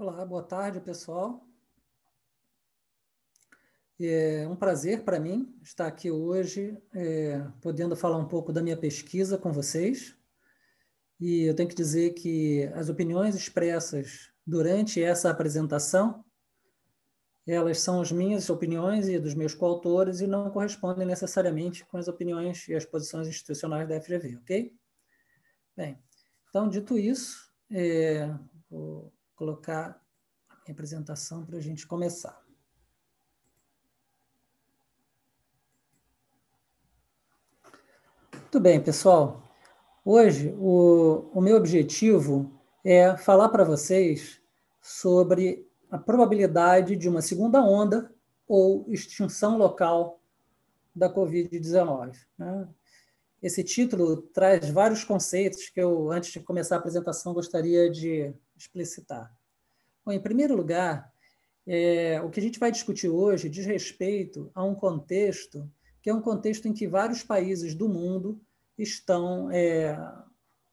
Olá, boa tarde, pessoal. É um prazer para mim estar aqui hoje, podendo falar um pouco da minha pesquisa com vocês. E eu tenho que dizer que as opiniões expressas durante essa apresentação, elas são as minhas opiniões e dos meus coautores e não correspondem necessariamente com as opiniões e as posições institucionais da FGV, ok? Bem, então, dito isso, vou colocar a minha apresentação para a gente começar. Muito bem, pessoal. Hoje, o meu objetivo é falar para vocês sobre a probabilidade de uma segunda onda ou extinção local da Covid-19. Né? Esse título traz vários conceitos que eu, antes de começar a apresentação, gostaria de explicitar. Bom, em primeiro lugar, o que a gente vai discutir hoje diz respeito a um contexto que é um contexto em que vários países do mundo estão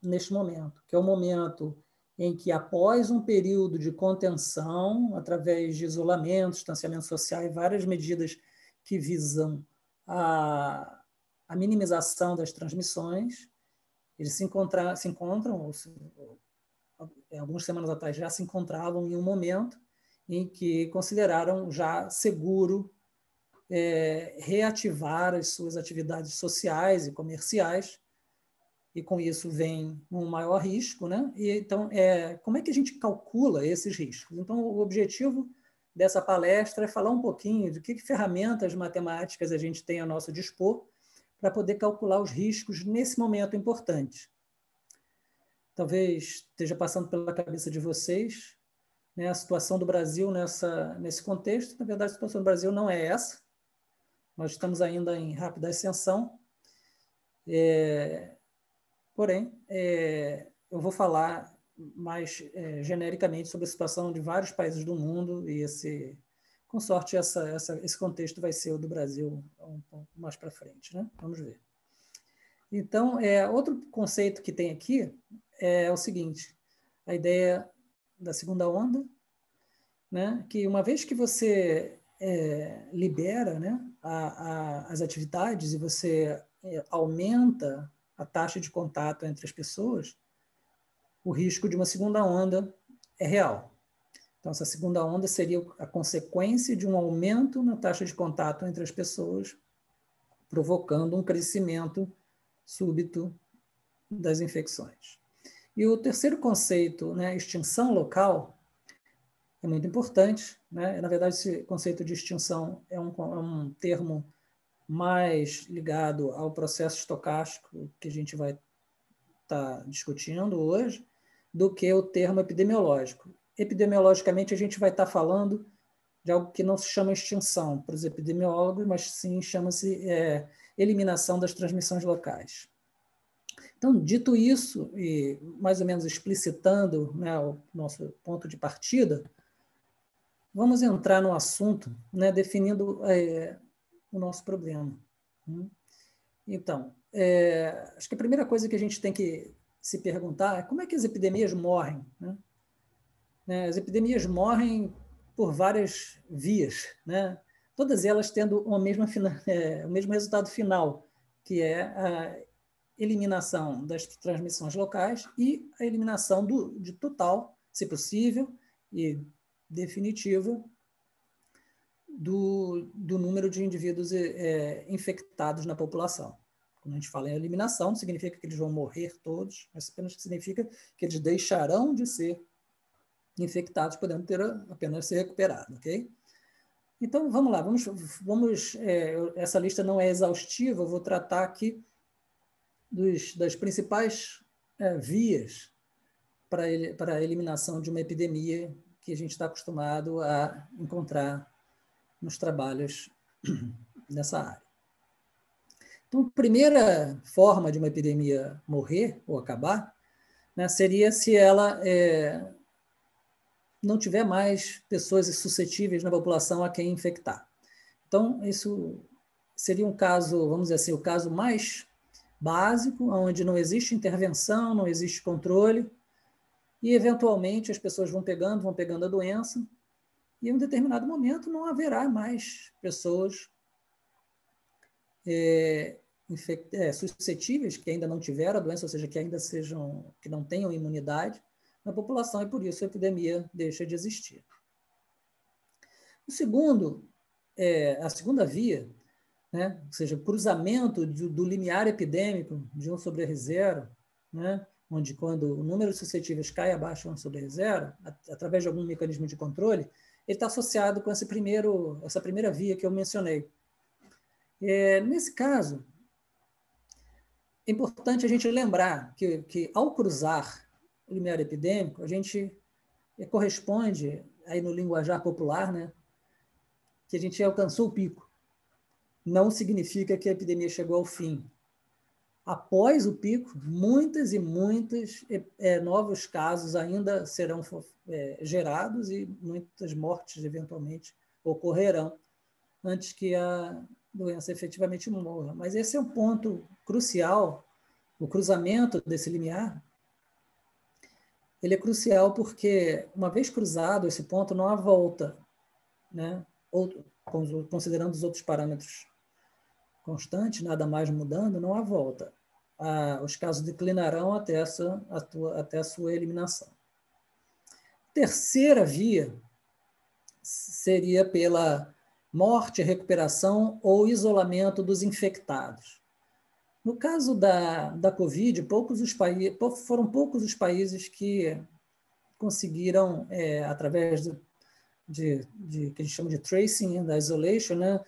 neste momento, que é o momento em que, após um período de contenção, através de isolamento, distanciamento social e várias medidas que visam a minimização das transmissões, eles se encontram, algumas semanas atrás já se encontravam em um momento em que consideraram já seguro reativar as suas atividades sociais e comerciais, e com isso vem um maior risco, né? E, então, como é que a gente calcula esses riscos? Então, o objetivo dessa palestra é falar um pouquinho de que ferramentas matemáticas a gente tem a nosso dispor para poder calcular os riscos nesse momento importante. Talvez esteja passando pela cabeça de vocês, né, a situação do Brasil nesse contexto. Na verdade, a situação do Brasil não é essa. Nós estamos ainda em rápida ascensão. Porém, eu vou falar mais genericamente sobre a situação de vários países do mundo e, com sorte, esse contexto vai ser o do Brasil um pouco mais para frente, né? Vamos ver. Então, outro conceito que tem aqui é o seguinte, a ideia da segunda onda, né? Que uma vez que você libera, né, as atividades e você aumenta a taxa de contato entre as pessoas, o risco de uma segunda onda é real. Então, essa segunda onda seria a consequência de um aumento na taxa de contato entre as pessoas, provocando um crescimento súbito das infecções. E o terceiro conceito, né, extinção local, é muito importante. Né? Na verdade, esse conceito de extinção é um termo mais ligado ao processo estocástico que a gente vai estar discutindo hoje, do que o termo epidemiológico. Epidemiologicamente, a gente vai estar falando de algo que não se chama extinção para os epidemiólogos, mas sim chama-se eliminação das transmissões locais. Então, dito isso, e mais ou menos explicitando, né, o nosso ponto de partida, vamos entrar no assunto, né, definindo o nosso problema. Então, acho que a primeira coisa que a gente tem que se perguntar é como é que as epidemias morrem, né? As epidemias morrem por várias vias, né? Todas elas tendo o mesmo resultado final, que é a eliminação das transmissões locais e a eliminação de total, se possível, e definitiva, do número de indivíduos infectados na população. Quando a gente fala em eliminação, não significa que eles vão morrer todos, mas apenas significa que eles deixarão de ser infectados, podendo apenas ser recuperados, ok? Então, vamos lá, essa lista não é exaustiva, eu vou tratar aqui das principais vias para a eliminação de uma epidemia que a gente está acostumado a encontrar nos trabalhos nessa área. Então, a primeira forma de uma epidemia morrer ou acabar, né, seria se ela não tiver mais pessoas suscetíveis na população a quem infectar. Então, isso seria um caso, vamos dizer assim, o caso mais básico, onde não existe intervenção, não existe controle, e, eventualmente, as pessoas vão pegando a doença, e em um determinado momento não haverá mais pessoas suscetíveis, que ainda não tiveram a doença, ou seja, que não tenham imunidade na população, e por isso a epidemia deixa de existir. A segunda via, né, ou seja, o cruzamento do limiar epidêmico de 1 sobre R0, né, onde quando o número de suscetíveis cai abaixo de 1 sobre R0, através de algum mecanismo de controle, ele está associado com essa primeira via que eu mencionei. Nesse caso, é importante a gente lembrar que ao cruzar o limiar epidêmico, a gente corresponde, aí no linguajar popular, né, que a gente alcançou o pico. Não significa que a epidemia chegou ao fim. Após o pico, muitas e muitos novos casos ainda serão gerados e muitas mortes, eventualmente, ocorrerão antes que a doença efetivamente morra. Mas esse é um ponto crucial, o cruzamento desse limiar. Ele é crucial porque, uma vez cruzado esse ponto, não há volta, né? Considerando os outros parâmetros constantes, nada mais mudando, não há volta. Os casos declinarão até a sua eliminação. Terceira via seria pela morte, recuperação ou isolamento dos infectados. No caso da Covid, foram poucos os países que conseguiram, através que a gente chama de tracing and isolation, né,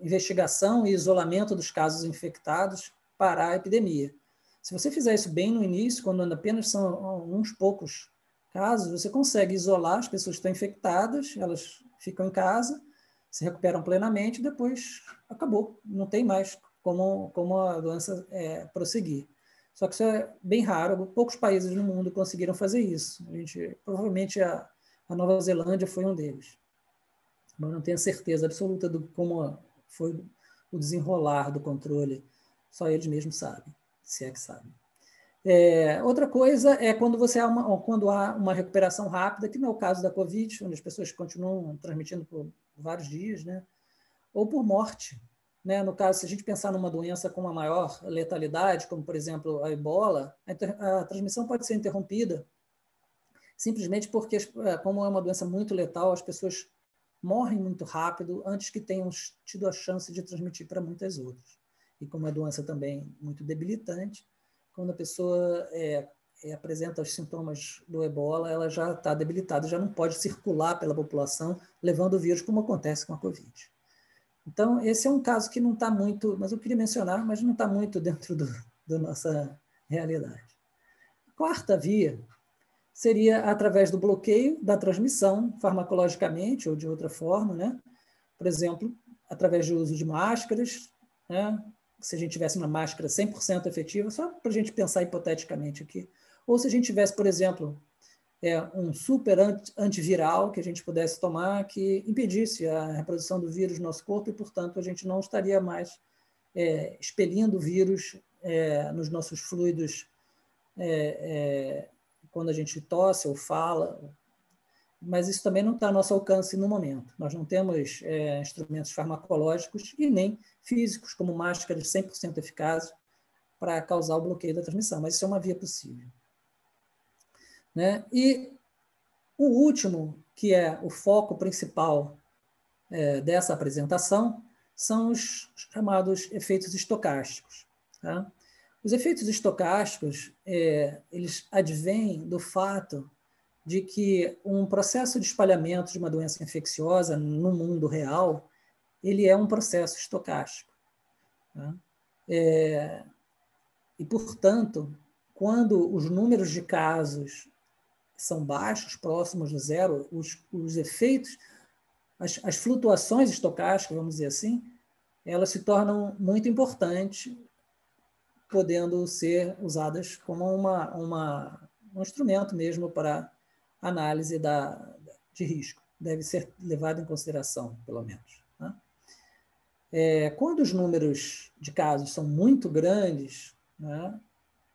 investigação e isolamento dos casos infectados, parar a epidemia. Se você fizer isso bem no início, quando apenas são uns poucos casos, você consegue isolar as pessoas que estão infectadas, elas ficam em casa, se recuperam plenamente, e depois acabou, não tem mais como a doença prosseguir. Só que isso é bem raro, poucos países no mundo conseguiram fazer isso. Provavelmente a Nova Zelândia foi um deles. Mas não tenho certeza absoluta de como foi o desenrolar do controle. Só eles mesmos sabem, se é que sabem. Outra coisa é quando há uma recuperação rápida, que não é o caso da Covid, onde as pessoas continuam transmitindo por vários dias, né? Ou por morte. Né? No caso, se a gente pensar numa doença com uma maior letalidade, como, por exemplo, a ebola, a transmissão pode ser interrompida simplesmente porque, como é uma doença muito letal, as pessoas morrem muito rápido antes que tenham tido a chance de transmitir para muitas outras. E como é doença também muito debilitante, quando a pessoa apresenta os sintomas do ebola, ela já está debilitada, já não pode circular pela população levando o vírus, como acontece com a Covid. Então, esse é um caso que não está muito, mas eu queria mencionar, mas não está muito dentro da nossa realidade. A quarta via seria através do bloqueio da transmissão, farmacologicamente ou de outra forma, né? Por exemplo, através do uso de máscaras, né? Se a gente tivesse uma máscara 100% efetiva, só para a gente pensar hipoteticamente aqui, ou se a gente tivesse, por exemplo, um super antiviral que a gente pudesse tomar que impedisse a reprodução do vírus no nosso corpo e, portanto, a gente não estaria mais expelindo o vírus nos nossos fluidos quando a gente tosse ou fala, mas isso também não está ao nosso alcance no momento. Nós não temos instrumentos farmacológicos e nem físicos, como máscaras 100% eficazes para causar o bloqueio da transmissão, mas isso é uma via possível. Né? E o último, que é o foco principal dessa apresentação, são os chamados efeitos estocásticos. Tá? Os efeitos estocásticos, eles advêm do fato de que um processo de espalhamento de uma doença infecciosa no mundo real, ele é um processo estocástico. Tá? E, portanto, quando os números de casos são baixos, próximos do zero, os efeitos, as flutuações estocásticas, vamos dizer assim, elas se tornam muito importantes, podendo ser usadas como um instrumento mesmo para análise de risco. Deve ser levado em consideração, pelo menos. Né? Quando os números de casos são muito grandes, né,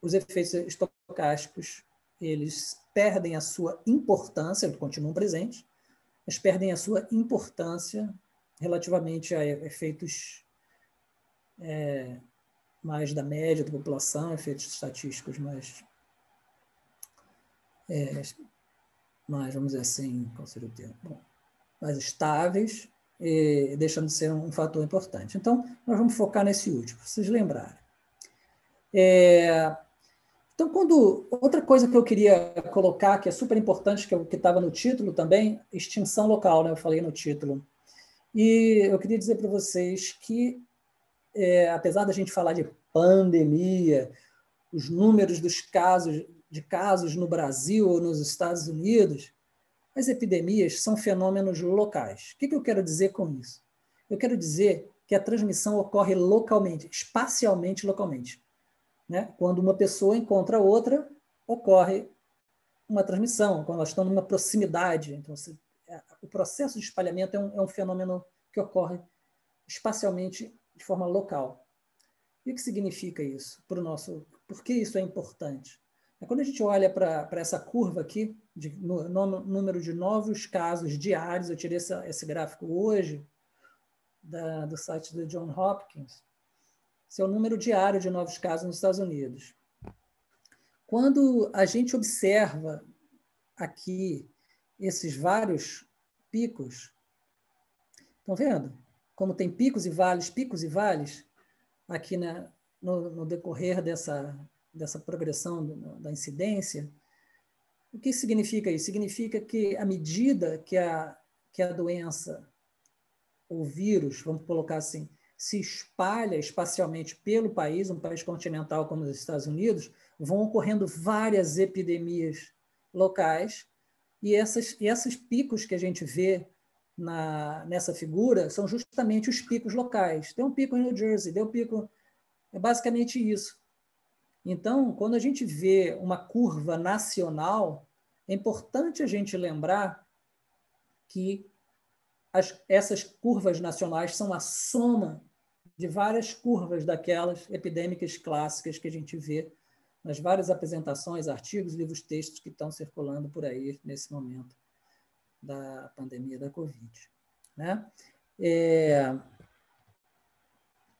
os efeitos estocásticos eles perdem a sua importância, continuam presentes, mas perdem a sua importância relativamente a efeitos mais da média da população, efeitos estatísticos mais, vamos dizer assim, qual seria o termo? Bom, mais estáveis, deixando de ser um fator importante. Então, nós vamos focar nesse último, para vocês lembrarem. Então, outra coisa que eu queria colocar, que é super importante, que estava no título também, extinção local, né? Eu falei no título. E eu queria dizer para vocês que, apesar da gente falar de pandemia, os números de casos no Brasil ou nos Estados Unidos, as epidemias são fenômenos locais. O que eu quero dizer com isso? Eu quero dizer que a transmissão ocorre localmente, espacialmente localmente. Né? Quando uma pessoa encontra outra, ocorre uma transmissão, quando elas estão numa proximidade. Então, o processo de espalhamento é um fenômeno que ocorre espacialmente de forma local. E o que significa isso para o nosso... Por que isso é importante? Quando a gente olha para essa curva aqui, número de novos casos diários, eu tirei esse gráfico hoje, do site do John Hopkins, esse é o número diário de novos casos nos Estados Unidos. Quando a gente observa aqui esses vários picos, estão vendo? Como tem picos e vales aqui no decorrer dessa progressão da incidência. O que significa isso? Significa que, à medida que a doença, ou vírus, vamos colocar assim, se espalha espacialmente pelo país, um país continental como os Estados Unidos, vão ocorrendo várias epidemias locais, e esses picos que a gente vê nessa figura são justamente os picos locais. Tem um pico em New Jersey, tem um pico... É basicamente isso. Então, quando a gente vê uma curva nacional, é importante a gente lembrar que essas curvas nacionais são a soma de várias curvas daquelas epidêmicas clássicas que a gente vê nas várias apresentações, artigos, livros, textos que estão circulando por aí nesse momento da pandemia da Covid. Né?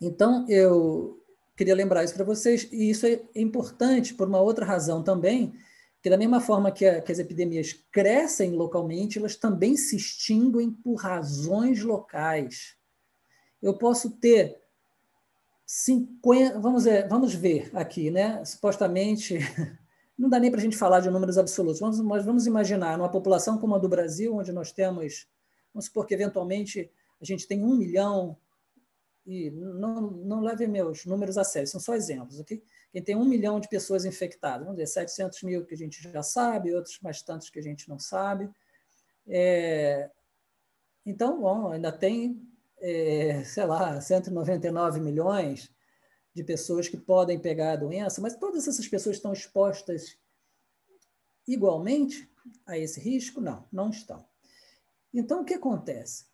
Então, eu queria lembrar isso para vocês, e isso é importante por uma outra razão também, que da mesma forma que as epidemias crescem localmente, elas também se extinguem por razões locais. Eu posso ter 50... Vamos ver aqui, né? Supostamente, não dá nem para a gente falar de números absolutos, mas vamos imaginar uma população como a do Brasil, onde nós temos, vamos supor que eventualmente a gente tem 1 milhão, e não leve meus números a sério, são só exemplos, ok? Quem tem 1 milhão de pessoas infectadas, vamos dizer, 700 mil que a gente já sabe, outros mais tantos que a gente não sabe. Então, bom, ainda tem, sei lá, 199 milhões de pessoas que podem pegar a doença, mas todas essas pessoas estão expostas igualmente a esse risco? Não estão. Então, o que acontece?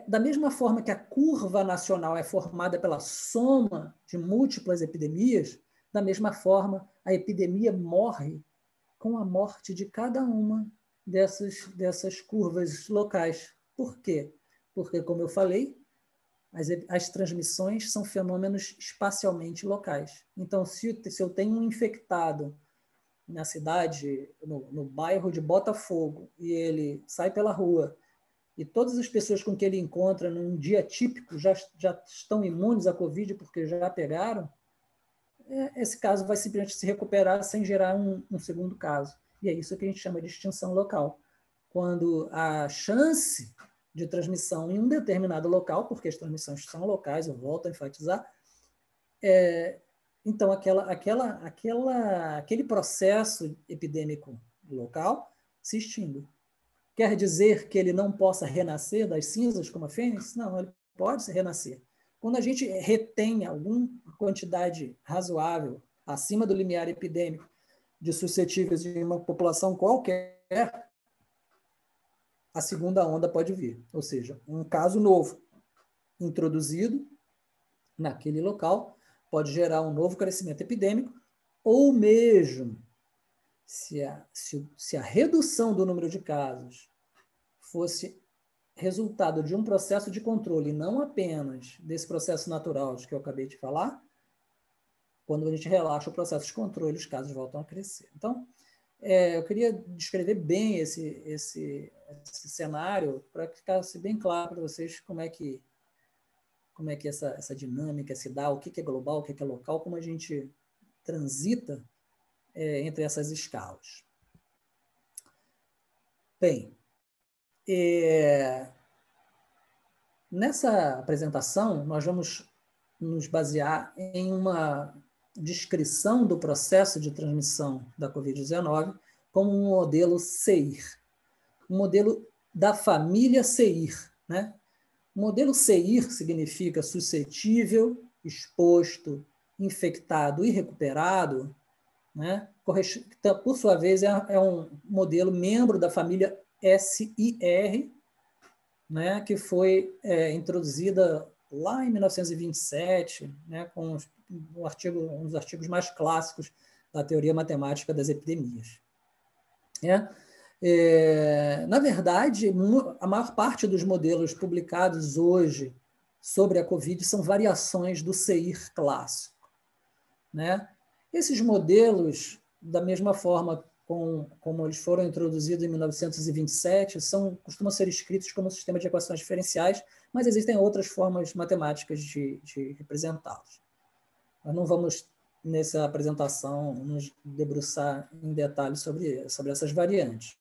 Da mesma forma que a curva nacional é formada pela soma de múltiplas epidemias, da mesma forma a epidemia morre com a morte de cada uma dessas curvas locais. Por quê? Porque, como eu falei, as transmissões são fenômenos espacialmente locais. Então, se eu tenho um infectado na cidade, no bairro de Botafogo, e ele sai pela rua, e todas as pessoas com que ele encontra num dia típico já estão imunes à Covid porque já pegaram, esse caso vai simplesmente se recuperar sem gerar um segundo caso. E é isso que a gente chama de extinção local. Quando a chance de transmissão em um determinado local, porque as transmissões são locais, eu volto a enfatizar, então aquele processo epidêmico local se extingue. Quer dizer que ele não possa renascer das cinzas como a fênix? Não, ele pode renascer. Quando a gente retém alguma quantidade razoável, acima do limiar epidêmico, de suscetíveis de uma população qualquer, a segunda onda pode vir. Ou seja, um caso novo introduzido naquele local pode gerar um novo crescimento epidêmico, ou mesmo se a redução do número de casos fosse resultado de um processo de controle, não apenas desse processo natural de que eu acabei de falar, quando a gente relaxa o processo de controle, os casos voltam a crescer. Então, eu queria descrever bem esse cenário para que ficasse bem claro para vocês como é que essa dinâmica se dá, o que é global, o que é local, como a gente transita entre essas escalas. Bem, nessa apresentação, nós vamos nos basear em uma descrição do processo de transmissão da Covid-19 como um modelo CEIR, um modelo da família CEIR, né? O modelo CEIR significa suscetível, exposto, infectado e recuperado, né? Por sua vez, é um modelo membro da família SIR, né? Que foi introduzida lá em 1927, né? Com um dos artigos mais clássicos da teoria matemática das epidemias. Na verdade, a maior parte dos modelos publicados hoje sobre a Covid são variações do CEIR clássico, né? Esses modelos, da mesma forma como eles foram introduzidos em 1927, costumam ser escritos como um sistema de equações diferenciais, mas existem outras formas matemáticas de representá-los. Nós não vamos, nessa apresentação, nos debruçar em detalhes sobre essas variantes.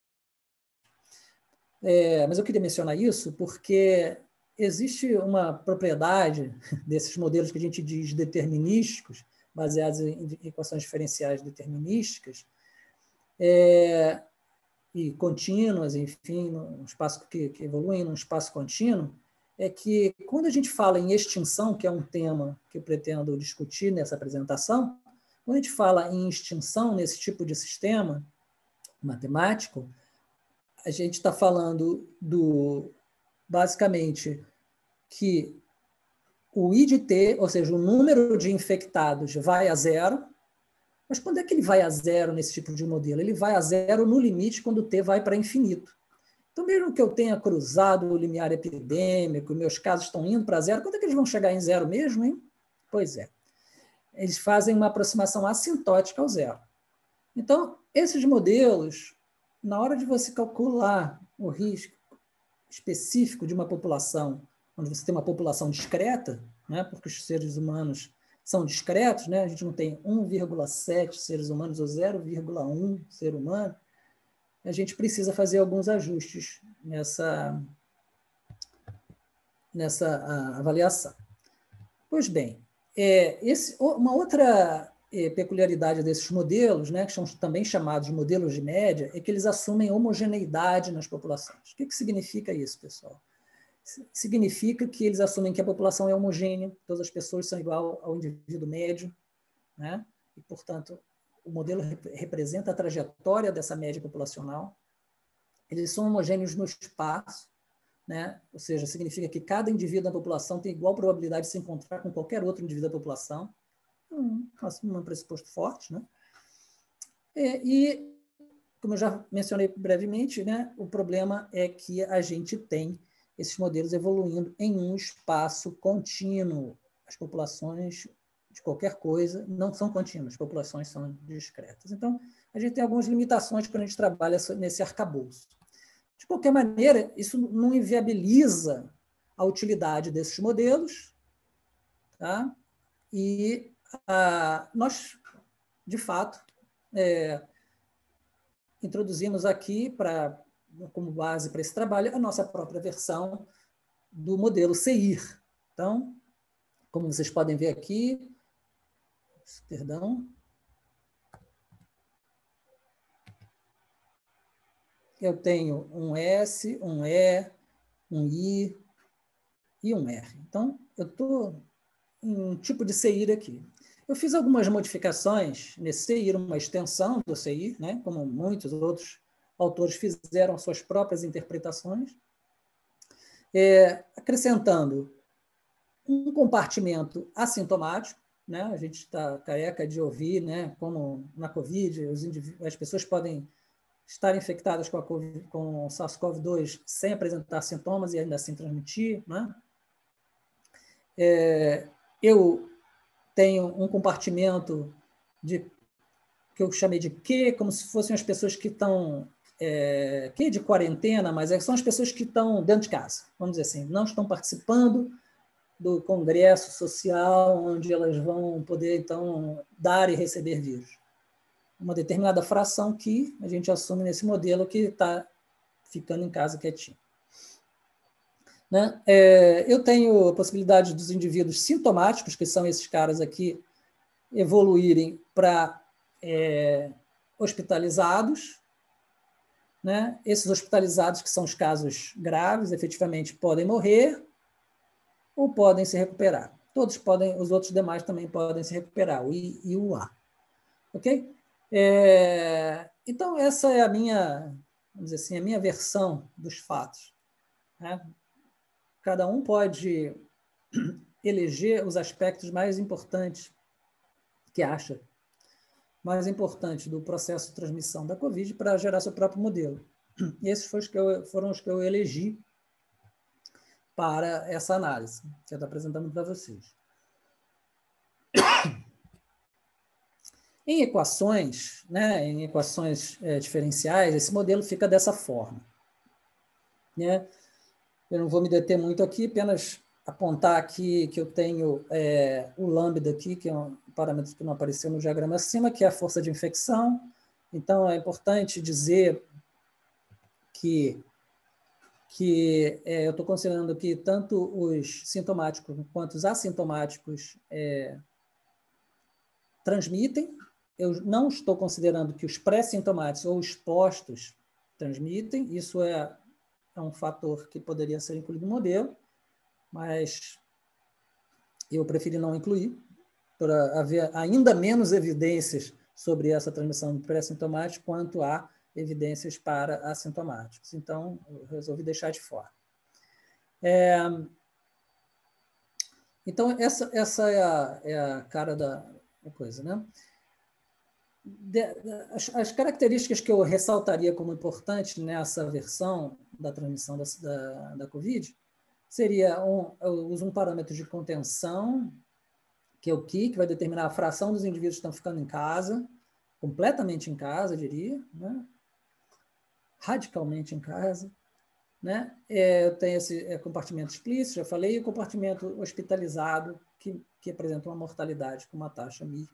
Mas eu queria mencionar isso porque existe uma propriedade desses modelos que a gente diz determinísticos, baseados em equações diferenciais determinísticas, e contínuas, enfim, num espaço que evoluem num espaço contínuo, é que quando a gente fala em extinção, que é um tema que eu pretendo discutir nessa apresentação, quando a gente fala em extinção nesse tipo de sistema matemático, a gente está falando basicamente, que o I de T, ou seja, o número de infectados vai a zero, mas quando é que ele vai a zero nesse tipo de modelo? Ele vai a zero no limite quando o T vai para infinito. Então, mesmo que eu tenha cruzado o limiar epidêmico, meus casos estão indo para zero, quando é que eles vão chegar em zero mesmo, hein? Pois é. Eles fazem uma aproximação assintótica ao zero. Então, esses modelos, na hora de você calcular o risco específico de uma população, onde você tem uma população discreta, né, porque os seres humanos são discretos, né, a gente não tem 1,7 seres humanos ou 0,1 ser humano, a gente precisa fazer alguns ajustes nessa avaliação. Pois bem, uma outra peculiaridade desses modelos, né, que são também chamados de modelos de média, é que eles assumem homogeneidade nas populações. O que significa isso, pessoal? Significa que eles assumem que a população é homogênea, todas as pessoas são igual ao indivíduo médio, né? E, portanto, o modelo representa a trajetória dessa média populacional. Eles são homogêneos no espaço, né? Ou seja, significa que cada indivíduo da população tem igual probabilidade de se encontrar com qualquer outro indivíduo da população. Um pressuposto forte, né? E, como eu já mencionei brevemente, né, o problema é que a gente tem esses modelos evoluindo em um espaço contínuo. As populações de qualquer coisa não são contínuas, as populações são discretas. Então, a gente tem algumas limitações quando a gente trabalha nesse arcabouço. De qualquer maneira, isso não inviabiliza a utilidade desses modelos, tá? E nós, de fato, introduzimos aqui, como base para esse trabalho, a nossa própria versão do modelo CEIR. Então, como vocês podem ver aqui, eu tenho um S, um E, um I e um R. Então, eu estou em um tipo de CEIR aqui. Eu fiz algumas modificações nesse CEIR, uma extensão do CEIR, né, como muitos outros autores fizeram suas próprias interpretações, acrescentando um compartimento assintomático, né? A gente está careca de ouvir, né? Como na Covid, as pessoas podem estar infectadas com SARS-CoV-2 sem apresentar sintomas e ainda assim transmitir, né? Eu tenho um compartimento que eu chamei de Q, como se fossem as pessoas que estão Q de quarentena, mas são as pessoas que estão dentro de casa, vamos dizer assim, não estão participando do congresso social, onde elas vão poder, então, dar e receber vírus. Uma determinada fração que a gente assume nesse modelo que está ficando em casa quietinho. Né? Eu tenho a possibilidade dos indivíduos sintomáticos, que são esses caras aqui, evoluírem para hospitalizados. Né? Esses hospitalizados, que são os casos graves, efetivamente podem morrer ou podem se recuperar. Todos podem, os outros demais também podem se recuperar, o I e o A. Ok? Então, essa é a minha, vamos dizer assim, a minha versão dos fatos. Né? Cada um pode eleger os aspectos mais importantes que acha mais importante do processo de transmissão da Covid para gerar seu próprio modelo. E esses foram os que eu elegi para essa análise que eu estou apresentando para vocês. Em equações, né, em equações diferenciais, esse modelo fica dessa forma. Né? Eu não vou me deter muito aqui, apenas apontar aqui que eu tenho o lambda aqui, que é um parâmetro que não apareceu no diagrama acima, que é a força de infecção. Então, é importante dizer que eu estou considerando aqui tanto os sintomáticos quanto os assintomáticos transmitem. Eu não estou considerando que os pré-sintomáticos ou expostos transmitem. Isso é um fator que poderia ser incluído no modelo, mas eu preferi não incluir, para haver ainda menos evidências sobre essa transmissão pré-sintomática quanto a evidências para assintomáticos. Então, eu resolvi deixar de fora. Então, essa é a cara da coisa, né? As características que eu ressaltaria como importantes nessa versão da transmissão da Covid seria eu uso um parâmetro de contenção, que é o que vai determinar a fração dos indivíduos que estão ficando em casa, completamente em casa, eu diria, né? Radicalmente em casa. Né? Eu tenho esse compartimento explícito, já falei, e o compartimento hospitalizado, que apresenta uma mortalidade com uma taxa MI.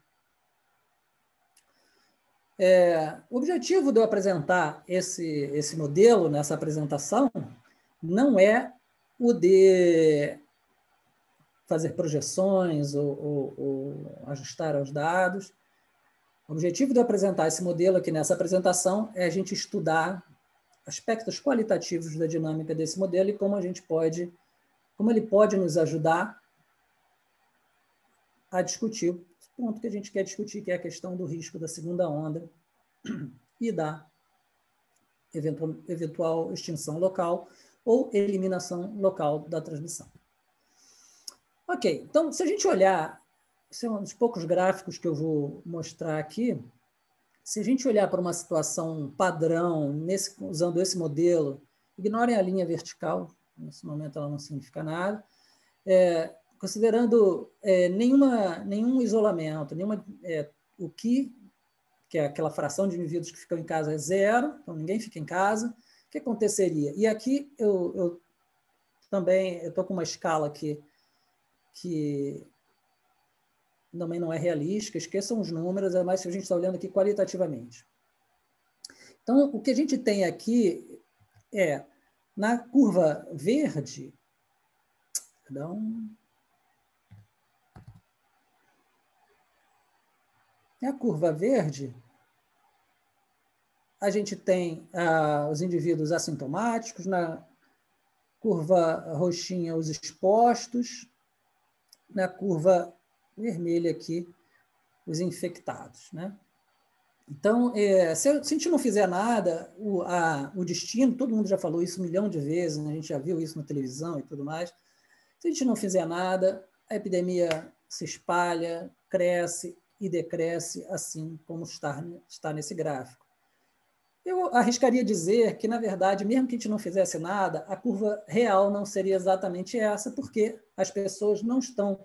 O objetivo de eu apresentar esse modelo nessa apresentação não é o de fazer projeções ou ajustar aos dados. O objetivo de eu apresentar esse modelo aqui nessa apresentação é a gente estudar aspectos qualitativos da dinâmica desse modelo e como ele pode nos ajudar a discutir o ponto que a gente quer discutir, que é a questão do risco da segunda onda e da eventual extinção local ou eliminação local da transmissão. Ok, então, se a gente olhar, esse é um dos poucos gráficos que eu vou mostrar aqui, se a gente olhar para uma situação padrão, usando esse modelo, ignorem a linha vertical, nesse momento ela não significa nada, considerando nenhum isolamento, o que é aquela fração de indivíduos que ficam em casa é zero, então ninguém fica em casa, o que aconteceria? E aqui eu também estou com uma escala aqui que também não é realística, esqueçam os números, é mais que a gente está olhando aqui qualitativamente. Então, o que a gente tem aqui na curva verde, na curva verde, a gente tem os indivíduos assintomáticos, na curva roxinha, os expostos, na curva vermelha aqui, os infectados, né? Então, se a gente não fizer nada, o destino, todo mundo já falou isso 1 milhão de vezes, né? A gente já viu isso na televisão e tudo mais. Se a gente não fizer nada, a epidemia se espalha, cresce e decresce, assim como está nesse gráfico. Eu arriscaria dizer que, na verdade, mesmo que a gente não fizesse nada, a curva real não seria exatamente essa, porque as pessoas não são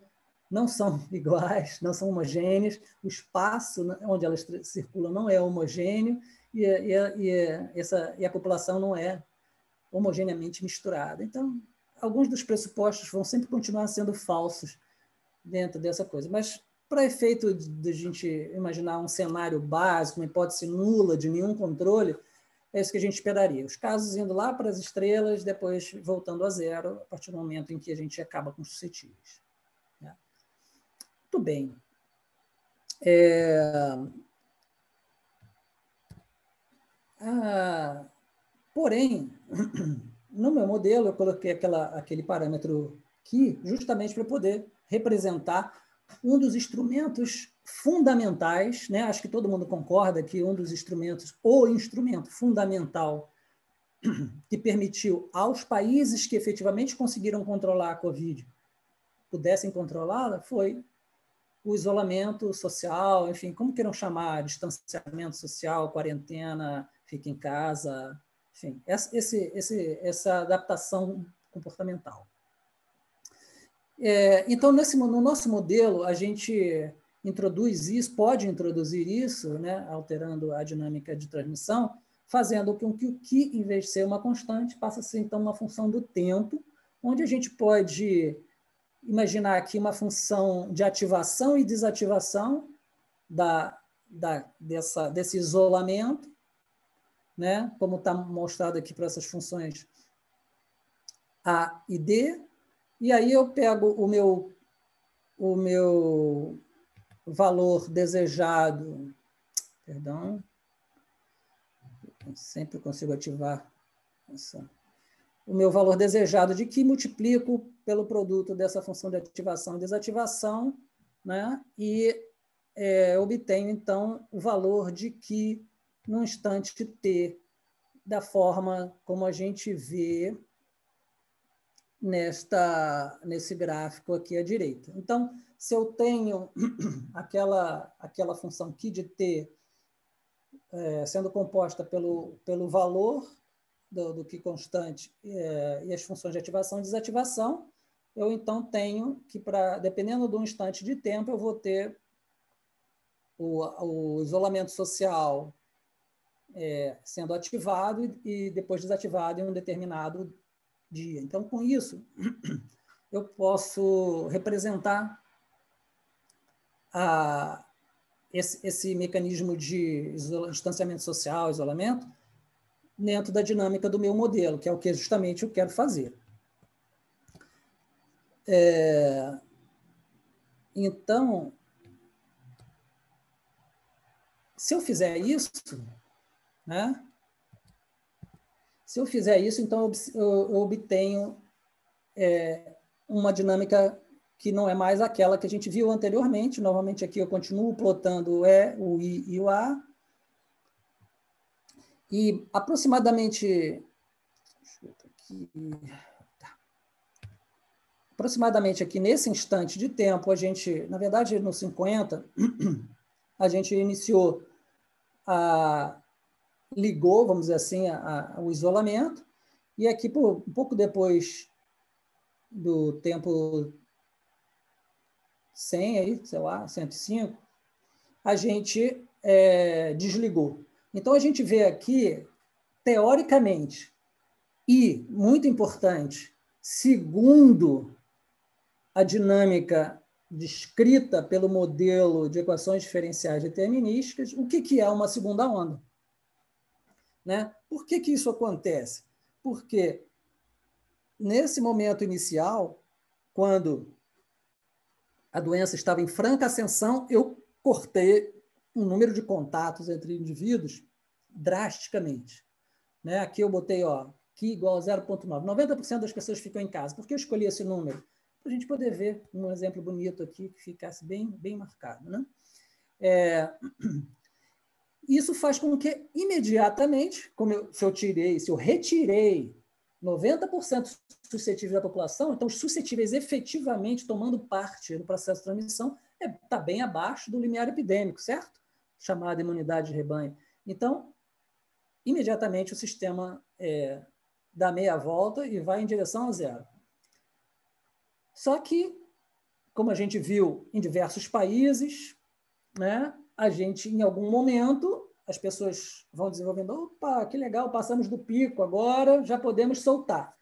iguais, não são homogêneas, o espaço onde elas circulam não é homogêneo e a população não é homogeneamente misturada. Então, alguns dos pressupostos vão sempre continuar sendo falsos dentro dessa coisa, mas para efeito de a gente imaginar um cenário básico, uma hipótese nula de nenhum controle, é isso que a gente esperaria. Os casos indo lá para as estrelas, depois voltando a zero, a partir do momento em que a gente acaba com os suscetíveis. Muito bem. Porém, no meu modelo, eu coloquei aquele parâmetro aqui justamente para poder representar um dos instrumentos fundamentais, né? Acho que todo mundo concorda que um dos instrumentos, o instrumento fundamental que permitiu aos países que efetivamente conseguiram controlar a Covid, pudessem controlá-la, foi o isolamento social, enfim, como queiram chamar, distanciamento social, quarentena, fica em casa, enfim, essa adaptação comportamental. Então, no nosso modelo, a gente introduz isso, pode introduzir isso, né, alterando a dinâmica de transmissão, fazendo com que o Qi, em vez de ser uma constante, passe a ser, então, uma função do tempo, onde a gente pode imaginar aqui uma função de ativação e desativação desse isolamento, né, como está mostrado aqui para essas funções A e D, e aí eu pego o meu valor desejado, perdão, sempre consigo ativar o meu valor desejado de Qi, multiplico pelo produto dessa função de ativação e desativação, né? E obtenho, então, o valor de Qi no instante T, da forma como a gente vê nesse gráfico aqui à direita. Então, se eu tenho aquela função Qi de T sendo composta pelo valor do Qi constante e as funções de ativação e desativação, eu então tenho que, dependendo do instante de tempo, eu vou ter o isolamento social sendo ativado e depois desativado em um determinado dia. Então, com isso, eu posso representar esse mecanismo de distanciamento social, isolamento, dentro da dinâmica do meu modelo, que é o que justamente eu quero fazer. Então, se eu fizer isso, né? Se eu fizer isso, então eu obtenho uma dinâmica que não é mais aquela que a gente viu anteriormente. Novamente, aqui eu continuo plotando o E, o I e o A. E aproximadamente... Aproximadamente aqui nesse instante de tempo, a gente, na verdade, no 50, a gente iniciou ligou, vamos dizer assim, o isolamento, e aqui, um pouco depois do tempo 100, aí, sei lá, 105, a gente desligou. Então, a gente vê aqui, teoricamente, e, muito importante, segundo a dinâmica descrita pelo modelo de equações diferenciais determinísticas, o que é uma segunda onda? Né? Por que isso acontece? Porque nesse momento inicial, quando a doença estava em franca ascensão, eu cortei o número de contatos entre indivíduos drasticamente. Né? Aqui eu botei Qi igual a 0,9. 90% das pessoas ficam em casa. Por que eu escolhi esse número? Para a gente poder ver um exemplo bonito aqui que ficasse bem, bem marcado. Né? Isso faz com que, imediatamente, se eu retirei 90% suscetíveis da população, então os suscetíveis efetivamente tomando parte no processo de transmissão está bem abaixo do limiar epidêmico, certo? Chamada imunidade de rebanho. Então, imediatamente o sistema dá meia volta e vai em direção a zero. Só que, como a gente viu em diversos países, né, a gente, em algum momento, as pessoas vão desenvolvendo, opa, que legal, passamos do pico, agora já podemos soltar.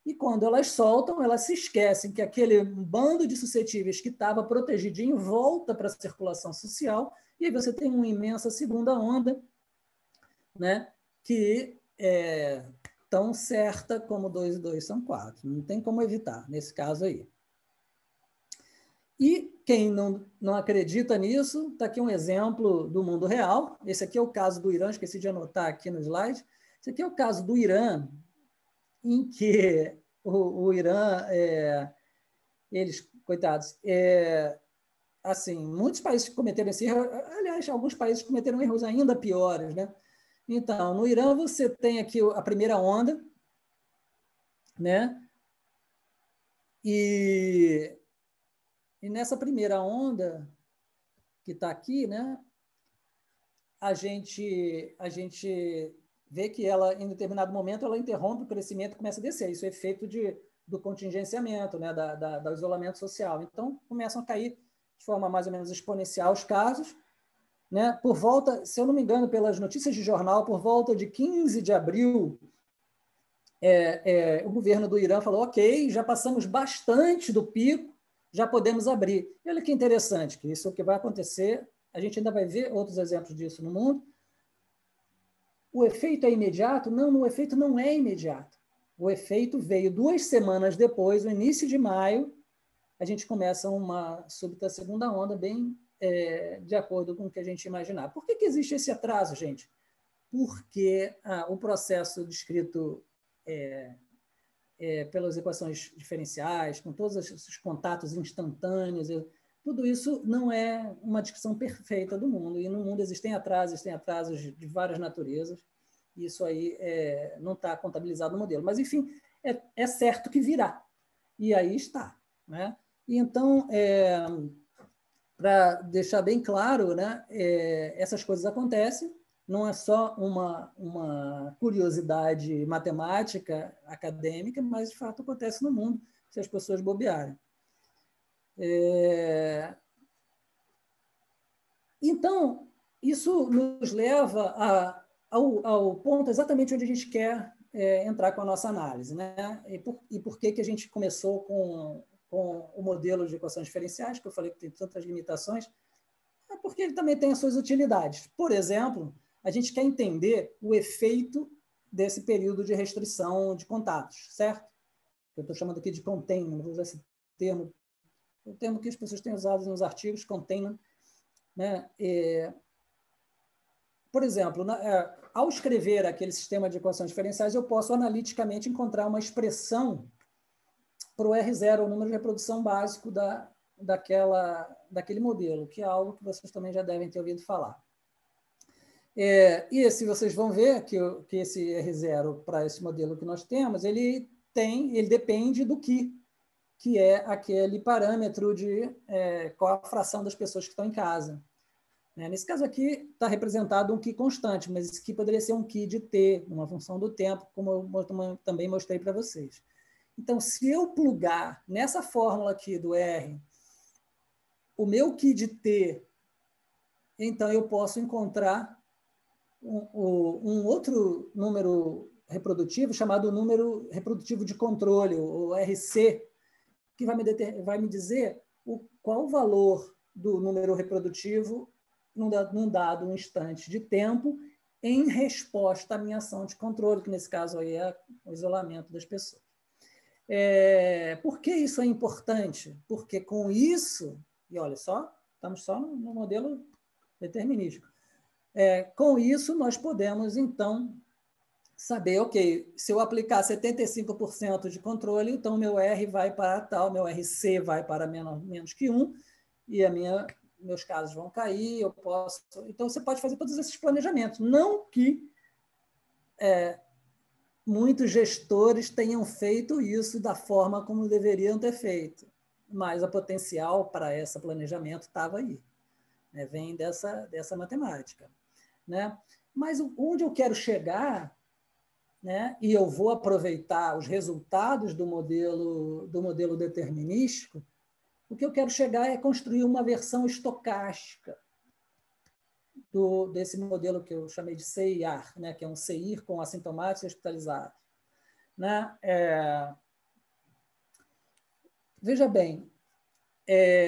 E quando elas soltam, elas se esquecem que aquele bando de suscetíveis que estava protegidinho volta para a circulação social, e aí você tem uma imensa segunda onda, né, que é tão certa como 2 e 2 são 4. Não tem como evitar, nesse caso aí. E quem não acredita nisso, está aqui um exemplo do mundo real. Esse aqui é o caso do Irã, esqueci de anotar aqui no slide. Esse aqui é o caso do Irã, em que o Irã, eles, coitados, assim, muitos países cometeram esse erro, aliás, alguns países cometeram erros ainda piores, né? Então, no Irã você tem aqui a primeira onda, né? E nessa primeira onda que está aqui, né? A gente vê que ela, em determinado momento, ela interrompe o crescimento e começa a descer. Isso é efeito do contingenciamento, né? do isolamento social. Então, começam a cair de forma mais ou menos exponencial os casos, né? Por volta, se eu não me engano, pelas notícias de jornal, por volta de 15 de abril, o governo do Irã falou, ok, já passamos bastante do pico, já podemos abrir. E olha que interessante, que isso é o que vai acontecer, a gente ainda vai ver outros exemplos disso no mundo. O efeito é imediato? Não, o efeito não é imediato. O efeito veio 2 semanas depois, no início de maio, a gente começa uma súbita segunda onda, bem de acordo com o que a gente imaginar. Por que existe esse atraso, gente? Porque o processo descrito pelas equações diferenciais, com todos esses contatos instantâneos, tudo isso não é uma descrição perfeita do mundo. E no mundo existem atrasos de várias naturezas. E isso aí não está contabilizado no modelo. Mas, enfim, é certo que virá. E aí está. Né? E então, para deixar bem claro, né, essas coisas acontecem. Não é só uma curiosidade matemática, acadêmica, mas, de fato, acontece no mundo, se as pessoas bobearem. Então, isso nos leva ao ponto exatamente onde a gente quer entrar com a nossa análise. Né? E por que a gente começou com o modelo de equações diferenciais, que eu falei que tem tantas limitações? É porque ele também tem as suas utilidades. Por exemplo, a gente quer entender o efeito desse período de restrição de contatos, certo? Eu estou chamando aqui de containment, vou usar esse termo, o termo que as pessoas têm usado nos artigos, containment. Né? Por exemplo, ao escrever aquele sistema de equações diferenciais, eu posso analiticamente encontrar uma expressão para o R0, o número de reprodução básico daquele modelo, que é algo que vocês também já devem ter ouvido falar. E se vocês vão ver que esse R0, para esse modelo que nós temos, ele depende do que é aquele parâmetro de qual a fração das pessoas que estão em casa. Nesse caso aqui, está representado um Qi constante, mas esse Qi poderia ser um Qi de T, uma função do tempo, como eu também mostrei para vocês. Então, se eu plugar nessa fórmula aqui do R, o meu Qi de T, então eu posso encontrar um outro número reprodutivo, chamado número reprodutivo de controle, o RC, que vai me dizer qual o valor do número reprodutivo num dado instante de tempo em resposta à minha ação de controle, que nesse caso aí é o isolamento das pessoas. Por que isso é importante? Porque com isso, e olha só, estamos só no modelo determinístico, com isso nós podemos, então, saber, ok, se eu aplicar 75% de controle, então meu R vai para tal, meu RC vai para menos que 1, e meus casos vão cair, eu posso... Então, você pode fazer todos esses planejamentos. Não que muitos gestores tenham feito isso da forma como deveriam ter feito. mas a potencial para esse planejamento estava aí, né? Vem dessa matemática, né? Mas onde eu quero chegar, né? E eu vou aproveitar os resultados do modelo determinístico, o que eu quero chegar é construir uma versão estocástica desse modelo que eu chamei de CIR, né? Que é um CIR com assintomáticos e hospitalizados, né? Veja bem,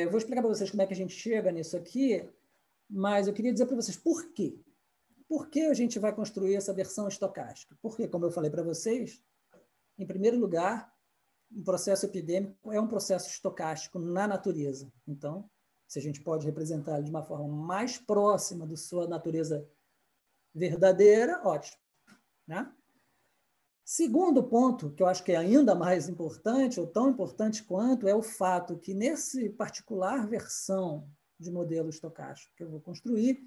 vou explicar para vocês como é que a gente chega nisso aqui, mas eu queria dizer para vocês por quê. Por que a gente vai construir essa versão estocástica? Porque, como eu falei para vocês, em primeiro lugar, o processo epidêmico é um processo estocástico na natureza. Então, se a gente pode representar ele de uma forma mais próxima da sua natureza verdadeira, ótimo, né? Segundo ponto, que eu acho que é ainda mais importante, ou tão importante quanto, é o fato que, nesse particular versão de modelo estocástico que eu vou construir,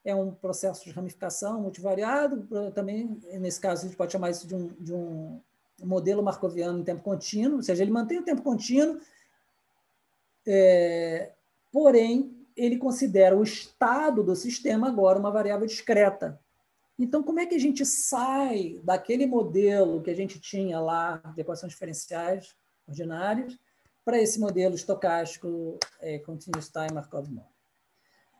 é um processo de ramificação multivariado, também, nesse caso, a gente pode chamar isso de um modelo marcoviano em tempo contínuo, ou seja, ele mantém o tempo contínuo, porém, ele considera o estado do sistema agora uma variável discreta. Então, como é que a gente sai daquele modelo que a gente tinha lá de equações diferenciais ordinárias para esse modelo estocástico Continuous Time Markov-Model?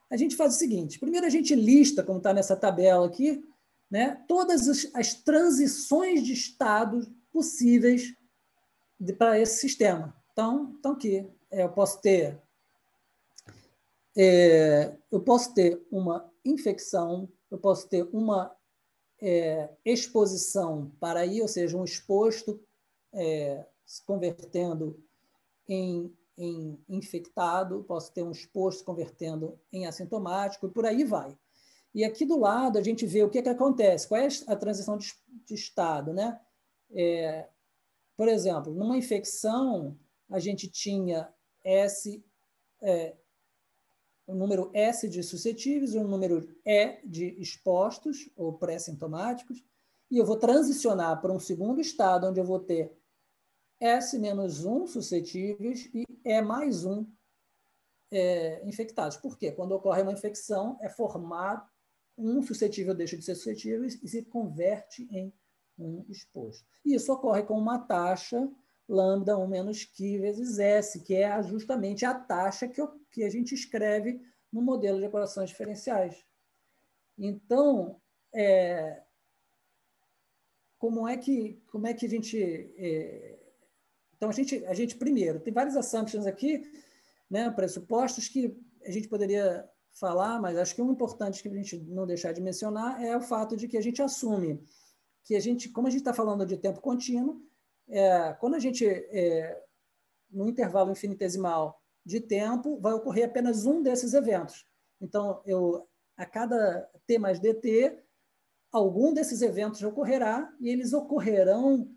A gente faz o seguinte: primeiro a gente lista, como está nessa tabela aqui, né, todas as transições de estado possíveis para esse sistema. Então aqui eu posso ter uma infecção, eu posso ter uma exposição para aí, ou seja, um exposto se convertendo em infectado, posso ter um exposto se convertendo em assintomático, e por aí vai. E aqui do lado a gente vê o que acontece, qual é a transição de estado, né? Por exemplo, numa infecção, a gente tinha um número S de suscetíveis e um número E de expostos ou pré-sintomáticos, e eu vou transicionar para um segundo estado, onde eu vou ter S menos 1 suscetíveis e E mais 1 infectados. Por quê? Quando ocorre uma infecção, é formado um suscetível deixa de ser suscetível e se converte em um exposto. E isso ocorre com uma taxa lambda 1 menos Q vezes S, que é justamente a taxa que a gente escreve no modelo de equações diferenciais. Então, como é que a gente... Então, a gente primeiro, tem vários assumptions aqui, né, pressupostos que a gente poderia falar, mas acho que um importante que a gente não deixar de mencionar é o fato de que a gente assume que como a gente está falando de tempo contínuo, quando a gente, no intervalo infinitesimal de tempo, vai ocorrer apenas um desses eventos. Então, a cada t mais dt, algum desses eventos ocorrerá e eles ocorrerão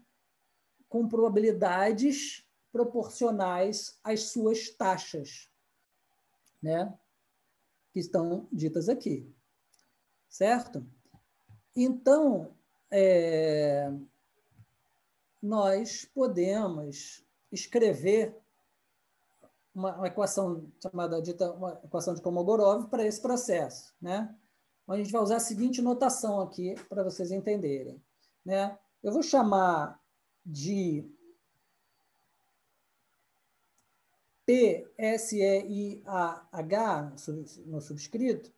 com probabilidades proporcionais às suas taxas, né? Que estão ditas aqui, certo? Então, nós podemos escrever uma equação uma equação de Kolmogorov para esse processo, né? A gente vai usar a seguinte notação aqui para vocês entenderem, né? Eu vou chamar de PSEIAH no subscrito,